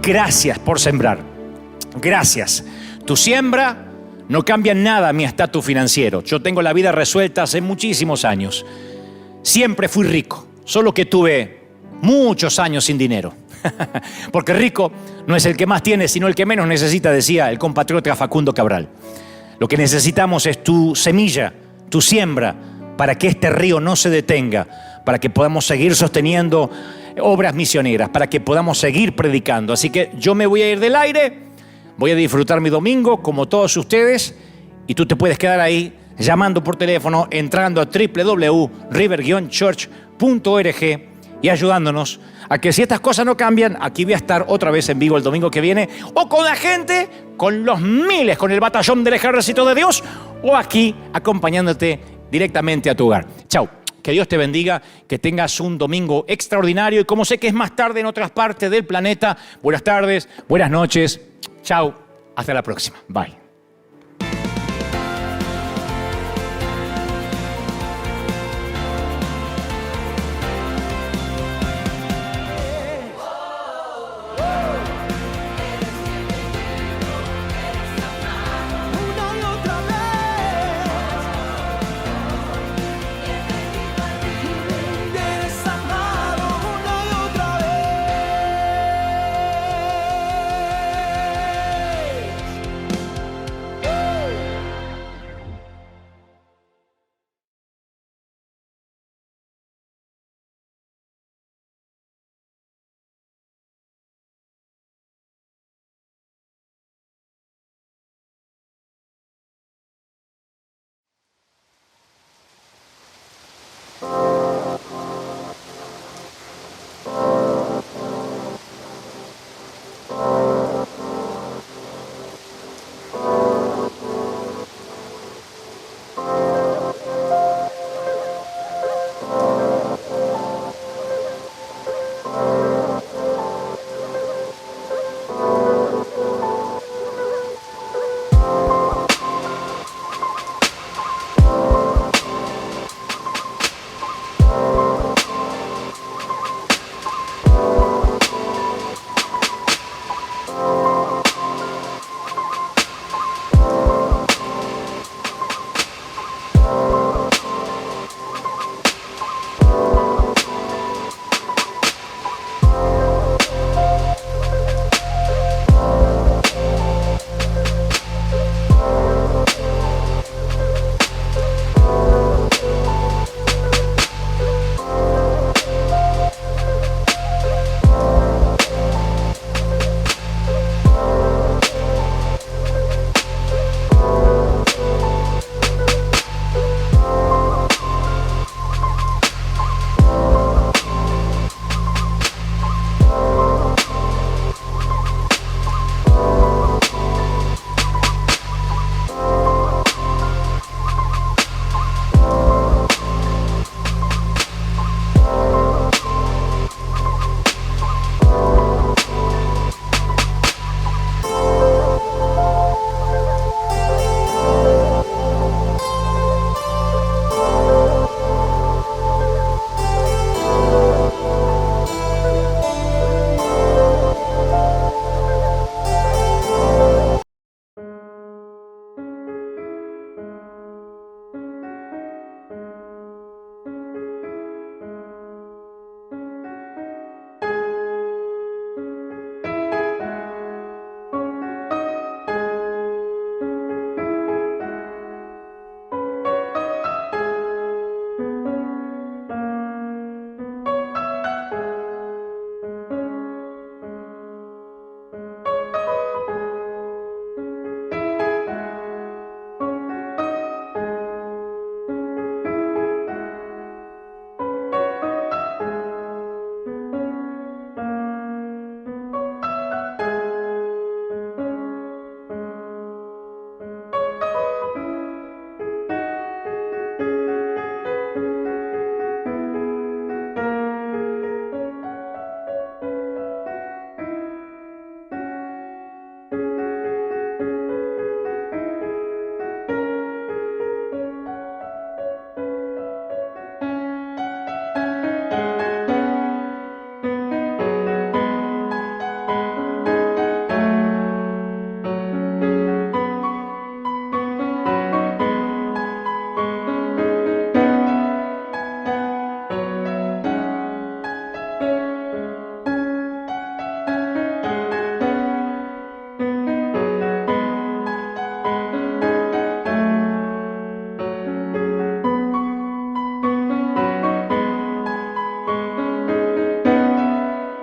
Speaker 1: Gracias por sembrar. Gracias. Tu siembra no cambia en nada mi estatus financiero. Yo tengo la vida resuelta hace muchísimos años. Siempre fui rico, solo que tuve muchos años sin dinero. Porque rico no es el que más tiene, sino el que menos necesita, decía el compatriota Facundo Cabral. Lo que necesitamos es tu semilla, tu siembra, para que este río no se detenga, para que podamos seguir sosteniendo obras misioneras, para que podamos seguir predicando. Así que yo me voy a ir del aire, voy a disfrutar mi domingo como todos ustedes, y tú te puedes quedar ahí llamando por teléfono, entrando a www.river-church.org y ayudándonos a que si estas cosas no cambian, aquí voy a estar otra vez en vivo el domingo que viene, o con la gente, con los miles, con el batallón del ejército de Dios, o aquí acompañándote directamente a tu hogar. Chau, que Dios te bendiga, que tengas un domingo extraordinario, y como sé que es más tarde en otras partes del planeta, buenas tardes, buenas noches, chau, hasta la próxima, bye.